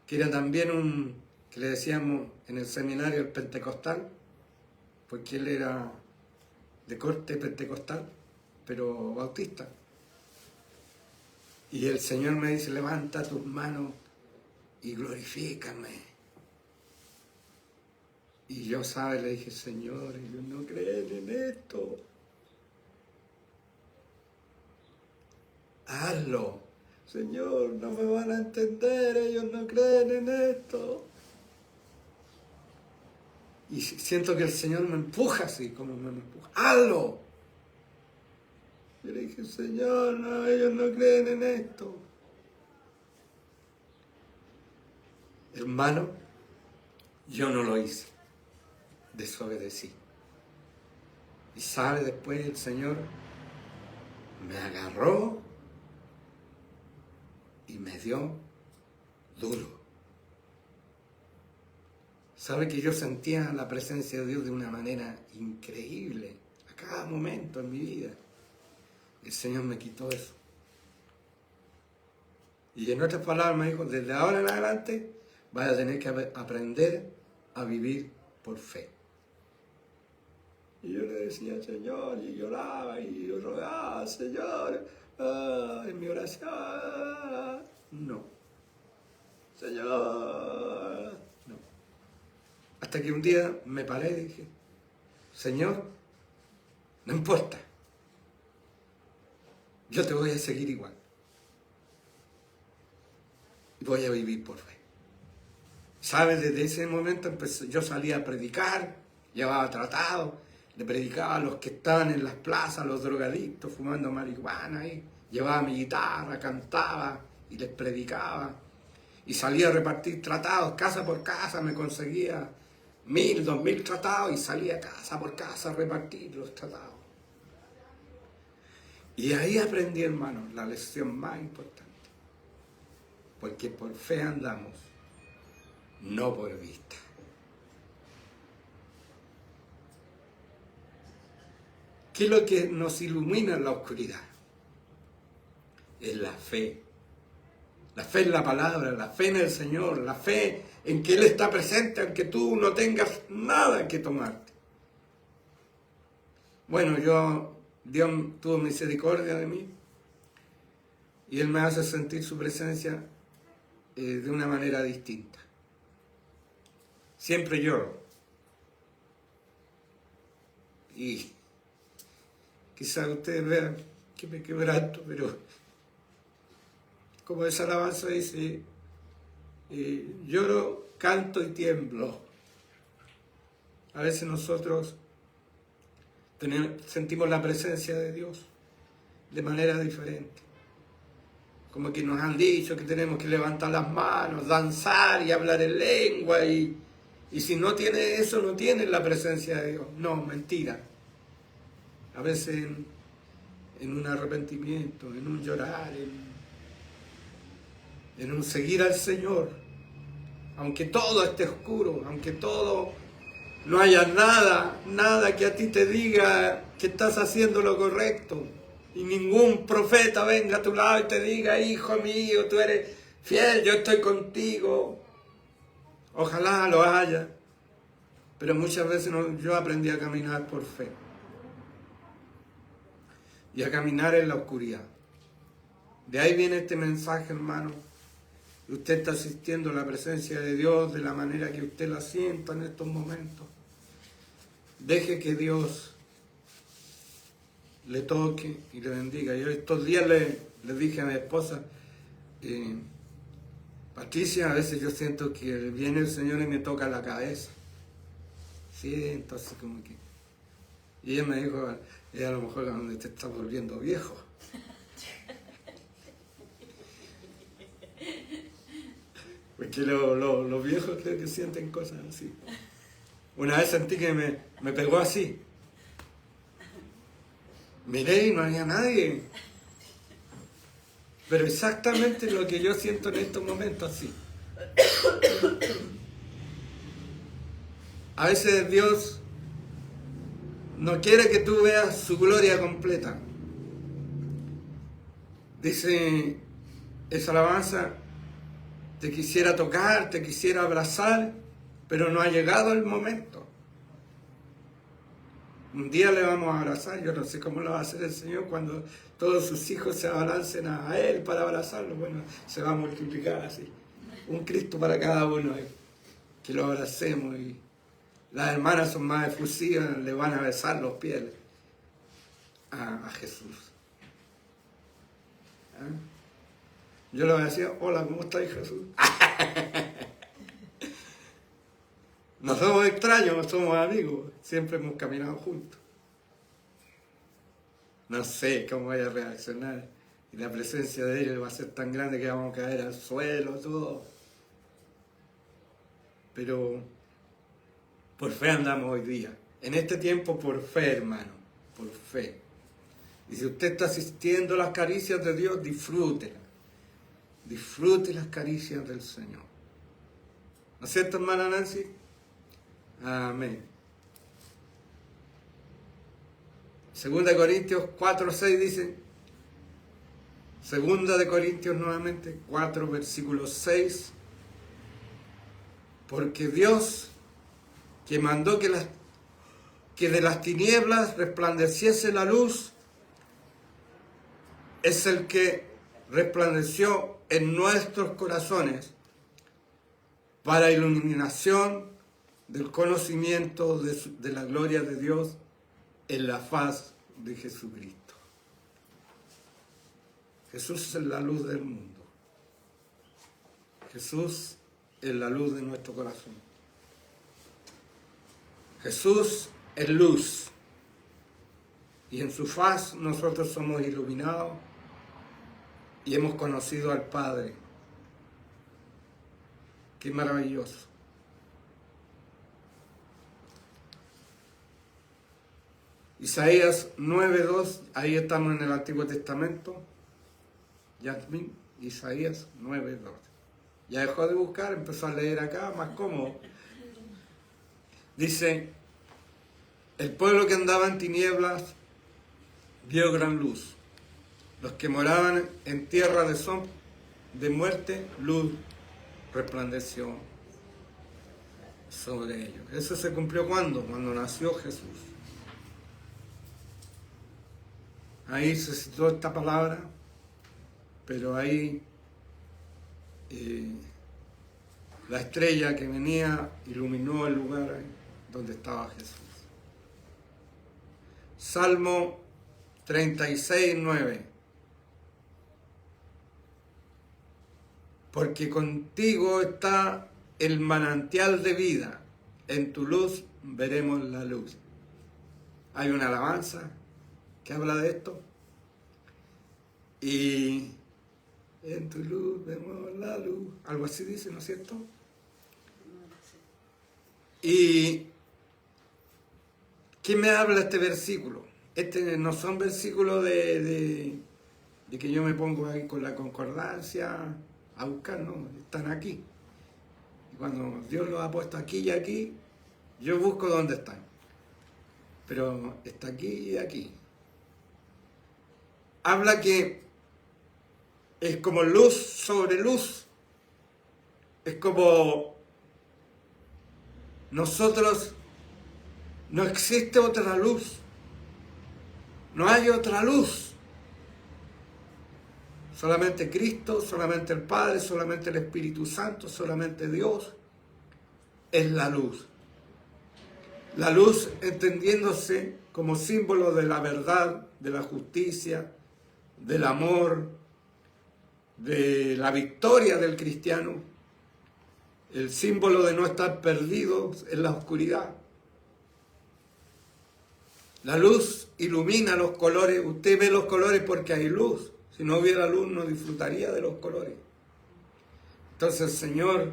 que era también que le decíamos en el seminario el pentecostal, porque él era de corte pentecostal, pero bautista. Y el Señor me dice, levanta tus manos y glorifícame. Y yo, le dije, Señor, ellos no creen en esto. Hazlo. Señor, no me van a entender, ellos no creen en esto. Y siento que el Señor me empuja así, como me empuja. ¡Hazlo! Yo le dije, Señor, no, ellos no creen en esto. Hermano, yo no lo hice. Desobedecí. Y después el Señor me agarró y me dio duro. ¿Sabe que yo sentía la presencia de Dios de una manera increíble a cada momento en mi vida? El Señor me quitó eso. Y en otras palabras me dijo, desde ahora en adelante vas a tener que aprender a vivir por fe. Y yo le decía, Señor, y lloraba, y yo rogaba, Señor, en mi oración, no. Señor, no. Hasta que un día me paré y dije, Señor, no importa, yo te voy a seguir igual. Y voy a vivir por fe. ¿Sabes? Desde ese momento yo salía a predicar, llevaba tratados, le predicaba a los que estaban en las plazas, a los drogadictos, fumando marihuana ahí. Llevaba mi guitarra, cantaba y les predicaba. Y salía a repartir tratados, casa por casa, me conseguía 1000, 2000 tratados y salía casa por casa a repartir los tratados. Y ahí aprendí, hermano, la lección más importante. Porque por fe andamos, no por vista. ¿Qué es lo que nos ilumina en la oscuridad? Es la fe. La fe en la palabra, la fe en el Señor, la fe en que Él está presente aunque tú no tengas nada que tomarte. Bueno, Dios tuvo misericordia de mí y Él me hace sentir su presencia de una manera distinta. Siempre lloro. Y quizás ustedes vean que me quebranto, pero como esa alabanza dice, lloro, canto y tiemblo. A veces nosotros sentimos la presencia de Dios de manera diferente. Como que nos han dicho que tenemos que levantar las manos, danzar y hablar en lengua. Y si no tiene eso, no tiene la presencia de Dios. No, mentira. A veces en un arrepentimiento, en un llorar, en un seguir al Señor, aunque todo esté oscuro, aunque todo no haya nada que a ti te diga que estás haciendo lo correcto, y ningún profeta venga a tu lado y te diga, hijo mío, tú eres fiel, yo estoy contigo. Ojalá lo haya, pero muchas veces yo aprendí a caminar por fe y a caminar en la oscuridad. De ahí viene este mensaje, hermano. Usted está asistiendo a la presencia de Dios de la manera que usted la sienta en estos momentos. Deje que Dios le toque y le bendiga. Yo estos días le dije a mi esposa, Patricia, a veces yo siento que viene el Señor y me toca la cabeza. Siento así como que... Y ella me dijo, a lo mejor cuando te estás volviendo viejo. Porque los viejos creo que sienten cosas así. Una vez sentí que me pegó así. Miré y no había nadie. Pero exactamente lo que yo siento en estos momentos así. A veces Dios no quiere que tú veas su gloria completa. Dice esa alabanza, te quisiera tocar, te quisiera abrazar, pero no ha llegado el momento. Un día le vamos a abrazar, yo no sé cómo lo va a hacer el Señor cuando todos sus hijos se abalancen a Él para abrazarlo. Bueno, se va a multiplicar así. Un Cristo para cada uno, que lo abracemos. Y las hermanas son más efusivas, le van a besar los pies a Jesús. ¿Ah? Yo le decía, hola, ¿cómo estás, Jesús? No somos extraños, no somos amigos, siempre hemos caminado juntos. No sé cómo vaya a reaccionar, y la presencia de Él va a ser tan grande que vamos a caer al suelo, todo. Pero por fe andamos hoy día. En este tiempo por fe, hermano, por fe. Y si usted está asistiendo a las caricias de Dios, disfrútela. Disfrute las caricias del Señor. ¿No es cierto, hermana Nancy? Amén. 2 Corintios 4:6 dice, 2 Corintios nuevamente, 4 versículo 6, porque Dios, que mandó que de las tinieblas resplandeciese la luz, es el que resplandeció en nuestros corazones para iluminación del conocimiento de la gloria de Dios en la faz de Jesucristo. Jesús es la luz del mundo. Jesús es la luz de nuestro corazón. Jesús es luz y en su faz nosotros somos iluminados y hemos conocido al Padre. Qué maravilloso. Isaías 9:2, ahí estamos en el Antiguo Testamento. Yasmín, Isaías 9:2. Ya dejó de buscar, empezó a leer acá, más cómodo. Dice, el pueblo que andaba en tinieblas vio gran luz. Los que moraban en tierra de muerte, luz resplandeció sobre ellos. Eso se cumplió ¿cuándo? Cuando nació Jesús. Ahí se citó esta palabra, pero ahí la estrella que venía iluminó el lugar ahí donde estaba Jesús. Salmo 36:9. Porque contigo está el manantial de vida, en tu luz veremos la luz. Hay una alabanza que habla de esto. Y en tu luz vemos la luz. Algo así dice, ¿no es cierto? ¿Y qué me habla este versículo? Este no son versículos de que yo me pongo ahí con la concordancia a buscar, no, están aquí. Y cuando Dios los ha puesto aquí y aquí, yo busco dónde están. Pero está aquí y aquí. Habla que es como luz sobre luz. Es como nosotros, no existe otra luz. No hay otra luz. Solamente Cristo, solamente el Padre, solamente el Espíritu Santo, solamente Dios es la luz. La luz entendiéndose como símbolo de la verdad, de la justicia, del amor, de la victoria del cristiano, el símbolo de no estar perdidos en la oscuridad. La luz ilumina los colores, usted ve los colores porque hay luz. Si no hubiera luz no disfrutaría de los colores. Entonces el Señor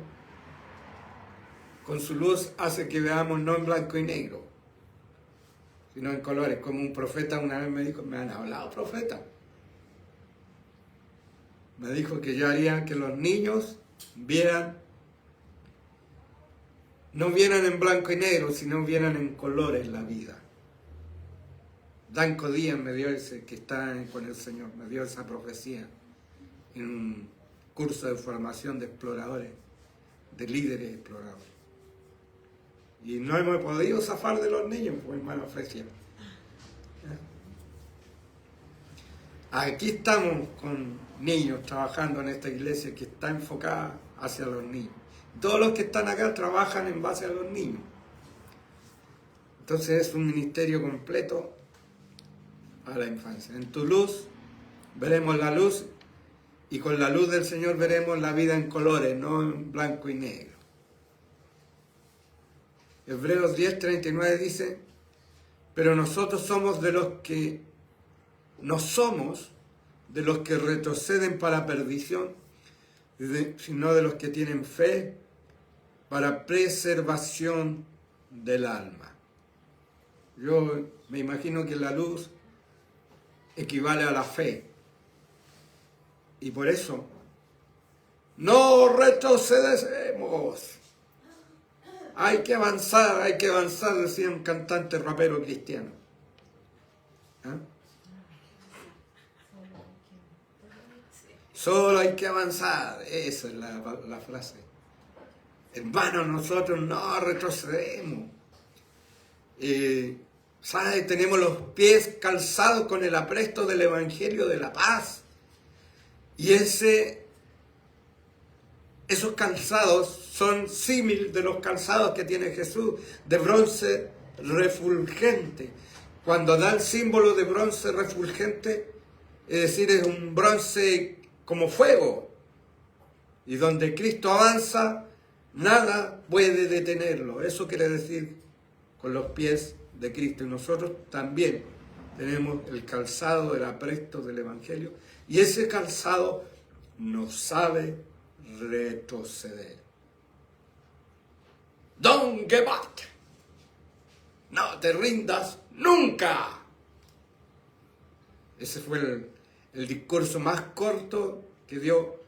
con su luz hace que veamos no en blanco y negro, sino en colores. Como un profeta una vez me dijo, me han hablado profeta. Me dijo que yo haría que los niños no vieran en blanco y negro, sino vieran en colores la vida. Danco Díaz me dio ese, que está con el Señor, me dio esa profecía en un curso de formación de exploradores, de líderes exploradores. Y no hemos podido zafar de los niños, pues hermano Fresia. Aquí estamos con niños trabajando en esta iglesia que está enfocada hacia los niños. Todos los que están acá trabajan en base a los niños. Entonces es un ministerio completo a la infancia. En tu luz veremos la luz y con la luz del Señor veremos la vida en colores, no en blanco y negro. Hebreos 10:39 dice, pero nosotros somos de los que no somos de los que retroceden para perdición, sino de los que tienen fe para preservación del alma. Yo me imagino que la luz equivale a la fe. Y por eso, no retrocedemos. Hay que avanzar, decía un cantante rapero cristiano. ¿Ah? Solo hay que avanzar. Esa es la frase. Hermanos, nosotros no retrocedemos. ¿Sabes? Tenemos los pies calzados con el apresto del Evangelio de la paz. Y esos calzados son símil de los calzados que tiene Jesús, de bronce refulgente. Cuando da el símbolo de bronce refulgente, es decir, es un bronce como fuego. Y donde Cristo avanza, Nada puede detenerlo. Eso quiere decir con los pies de Cristo. Y nosotros también tenemos el calzado del apresto del Evangelio. Y ese calzado nos sabe retroceder. Don't give up. No te rindas nunca. Ese fue el discurso más corto que dio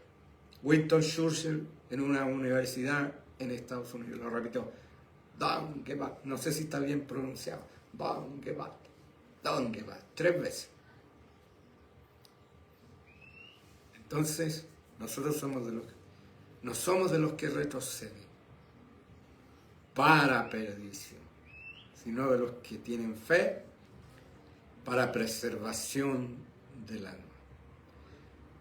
Winston Churchill en una universidad en Estados Unidos. Lo repitió. Don't give up. No sé si está bien pronunciado. Don't give up. Don't give up. 3 veces. Entonces, nosotros no somos de los que retroceden para perdición, sino de los que tienen fe para preservación del alma.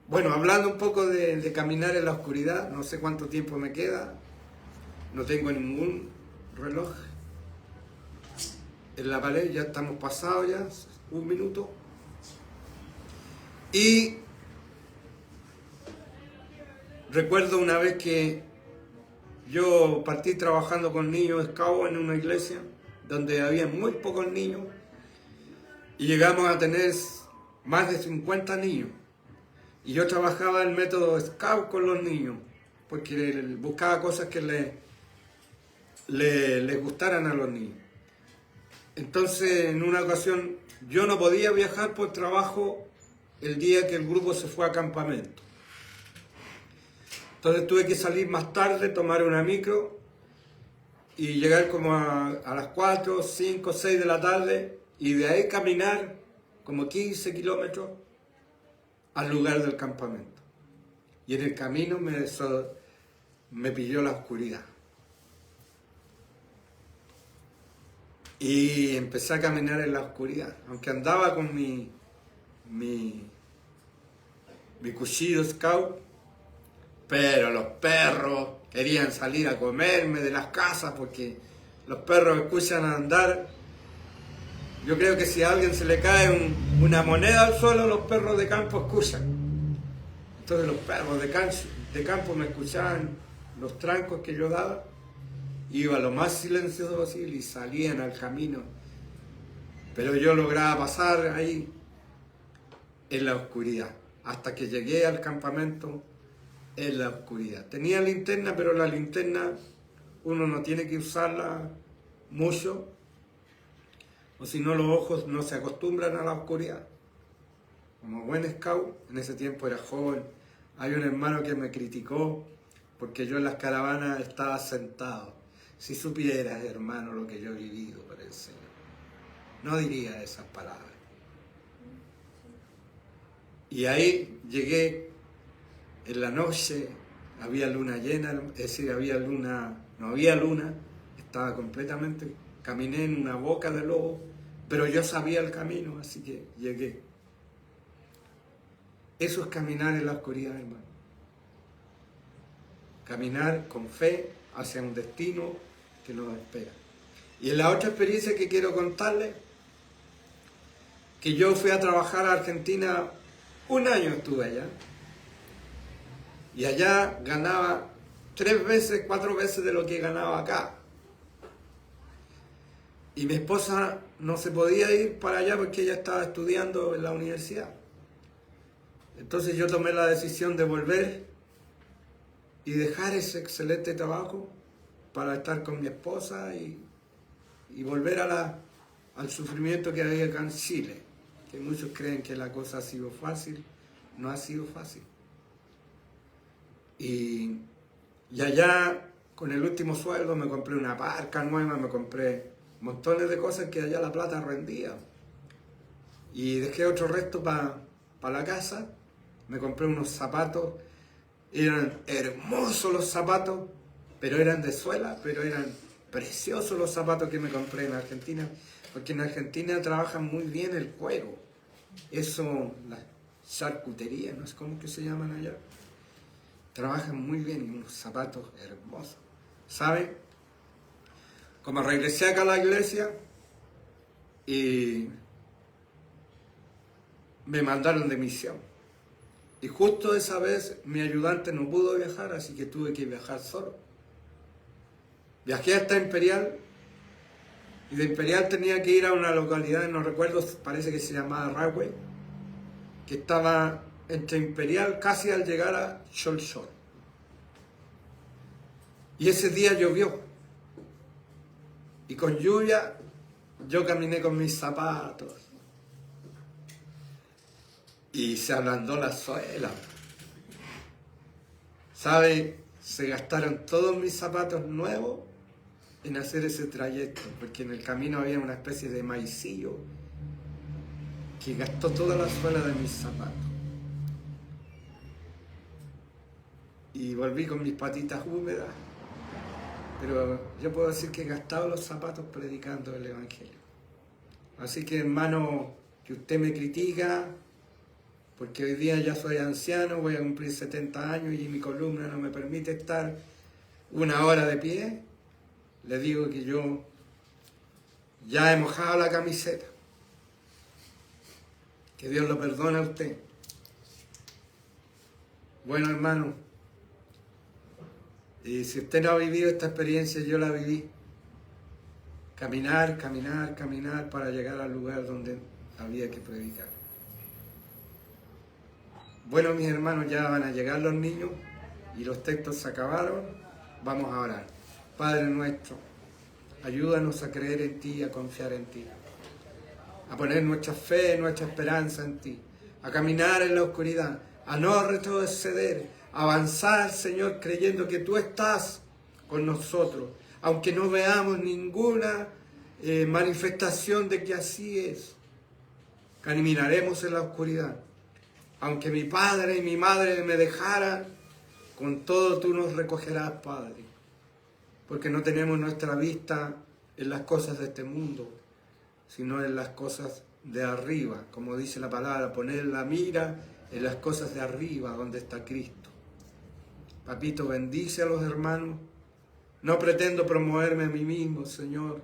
Bueno, hablando un poco de caminar en la oscuridad, no sé cuánto tiempo me queda, no tengo ningún reloj en la pared, ya estamos pasados ya, 1 minuto. Y recuerdo una vez que yo partí trabajando con niños scout en una iglesia donde había muy pocos niños y llegamos a tener más de 50 niños. Y yo trabajaba el método scout con los niños porque buscaba cosas que les gustaran a los niños. Entonces, en una ocasión, yo no podía viajar por trabajo el día que el grupo se fue a campamento. Entonces tuve que salir más tarde, tomar una micro y llegar como a las 4, 5, 6 de la tarde y de ahí caminar como 15 kilómetros al lugar del campamento. Y en el camino me pilló la oscuridad. Y empecé a caminar en la oscuridad, aunque andaba con mi cuchillo scout, pero los perros querían salir a comerme de las casas porque los perros escuchan andar. Yo creo que si a alguien se le cae una moneda al suelo, los perros de campo escuchan. Entonces los perros de campo me escuchaban los trancos que yo daba. Iba lo más silencioso posible y salían al camino. Pero yo lograba pasar ahí en la oscuridad, hasta que llegué al campamento en la oscuridad. Tenía linterna, pero la linterna uno no tiene que usarla mucho, o si no los ojos no se acostumbran a la oscuridad. Como buen scout, en ese tiempo era joven, hay un hermano que me criticó porque yo en las caravanas estaba sentado. Si supieras, hermano, lo que yo he vivido por el Señor, no diría esas palabras. Y ahí llegué en la noche, había luna llena, es decir, no había luna, estaba completamente, caminé en una boca de lobo, pero yo sabía el camino, así que llegué. Eso es caminar en la oscuridad, hermano. Caminar con fe hacia un destino que nos espera. Y en la otra experiencia que quiero contarles, que yo fui a trabajar a Argentina, 1 año estuve allá, y allá ganaba 3 veces, 4 veces de lo que ganaba acá. Y mi esposa no se podía ir para allá porque ella estaba estudiando en la universidad. Entonces yo tomé la decisión de volver y dejar ese excelente trabajo para estar con mi esposa y volver al sufrimiento que había acá en Chile. Que muchos creen que la cosa ha sido fácil. No ha sido fácil. Y allá, con el último sueldo, me compré una parca nueva, me compré montones de cosas que allá la plata rendía. Y dejé otro resto para la casa. Me compré unos zapatos. Eran hermosos los zapatos, pero eran de suela, pero eran preciosos los zapatos que me compré en Argentina, porque en Argentina trabajan muy bien el cuero. Eso, la charcutería, no sé cómo que se llaman allá. Trabajan muy bien y unos zapatos hermosos. ¿Saben? Como regresé acá a la iglesia y me mandaron de misión. Y justo esa vez mi ayudante no pudo viajar, así que tuve que viajar solo. Viajé hasta Imperial y de Imperial tenía que ir a una localidad, no recuerdo, parece que se llamaba Rahway, que estaba entre Imperial casi al llegar a Cholchol. Y ese día llovió. Y con lluvia yo caminé con mis zapatos. Y se ablandó la suela. ¿Sabe? Se gastaron todos mis zapatos nuevos en hacer ese trayecto, porque en el camino había una especie de maicillo que gastó toda la suela de mis zapatos. Y volví con mis patitas húmedas, pero yo puedo decir que he gastado los zapatos predicando el Evangelio. Así que, hermano, que usted me critica, porque hoy día ya soy anciano, voy a cumplir 70 años y mi columna no me permite estar 1 hora de pie, le digo que yo ya he mojado la camiseta. Que Dios lo perdone a usted. Bueno, hermano, y si usted no ha vivido esta experiencia, yo la viví. Caminar, caminar, caminar para llegar al lugar donde había que predicar. Bueno, mis hermanos, ya van a llegar los niños y los textos se acabaron. Vamos a orar. Padre nuestro, ayúdanos a creer en ti y a confiar en ti. A poner nuestra fe, nuestra esperanza en ti. A caminar en la oscuridad, a no retroceder, a avanzar, Señor, creyendo que tú estás con nosotros. Aunque no veamos ninguna manifestación de que así es. Caminaremos en la oscuridad. Aunque mi padre y mi madre me dejaran, con todo tú nos recogerás, Padre. Porque no tenemos nuestra vista en las cosas de este mundo, sino en las cosas de arriba. Como dice la palabra, poner la mira en las cosas de arriba, donde está Cristo. Papito, bendice a los hermanos. No pretendo promoverme a mí mismo, Señor,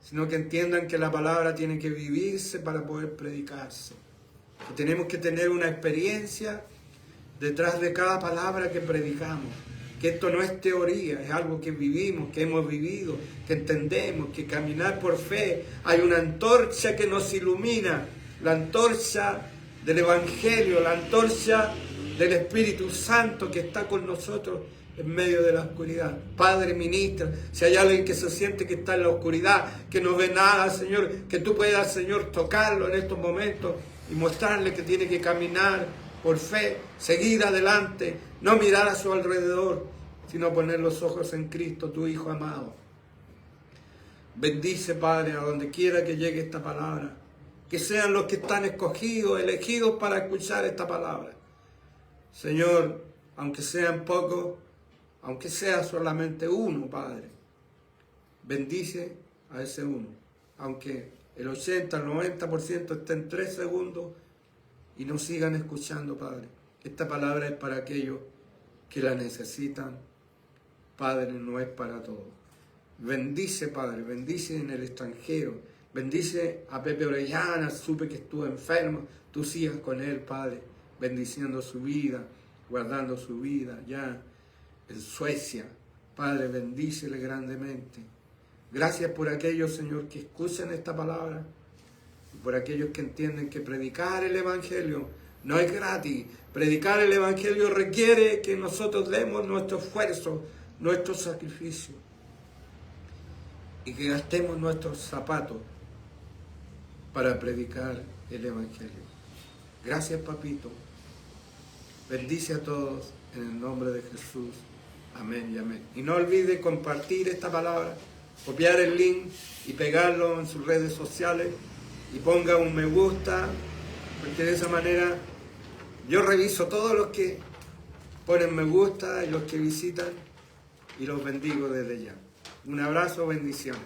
sino que entiendan que la palabra tiene que vivirse para poder predicarse. Que tenemos que tener una experiencia detrás de cada palabra que predicamos. Que esto no es teoría, es algo que vivimos, que hemos vivido, que entendemos, que caminar por fe. Hay una antorcha que nos ilumina, la antorcha del Evangelio, la antorcha del Espíritu Santo que está con nosotros en medio de la oscuridad. Padre, ministra, si hay alguien que se siente que está en la oscuridad, que no ve nada, Señor, que tú puedas, Señor, tocarlo en estos momentos y mostrarle que tiene que caminar por fe, seguir adelante, no mirar a su alrededor, sino poner los ojos en Cristo, tu Hijo amado. Bendice, Padre, a donde quiera que llegue esta palabra, que sean los que están escogidos, elegidos para escuchar esta palabra. Señor, aunque sean pocos, aunque sea solamente uno, Padre, bendice a ese uno, aunque el 80, el 90% esté en 3 segundos y no sigan escuchando, Padre. Esta palabra es para aquellos que la necesitan, Padre, no es para todos. Bendice, Padre, bendice en el extranjero, bendice a Pepe Orellana, supe que estuvo enfermo, tú sigas con él, Padre, bendiciendo su vida, guardando su vida ya en Suecia. Padre, bendícele grandemente. Gracias por aquellos, Señor, que escuchan esta palabra y por aquellos que entienden que predicar el Evangelio no es gratis. Predicar el Evangelio requiere que nosotros demos nuestro esfuerzo, nuestro sacrificio y que gastemos nuestros zapatos para predicar el Evangelio. Gracias, Papito. Bendice a todos en el nombre de Jesús. Amén y amén. Y no olvide compartir esta palabra, copiar el link y pegarlo en sus redes sociales y ponga un me gusta, porque de esa manera yo reviso todos los que ponen me gusta y los que visitan y los bendigo desde ya. Un abrazo, bendiciones.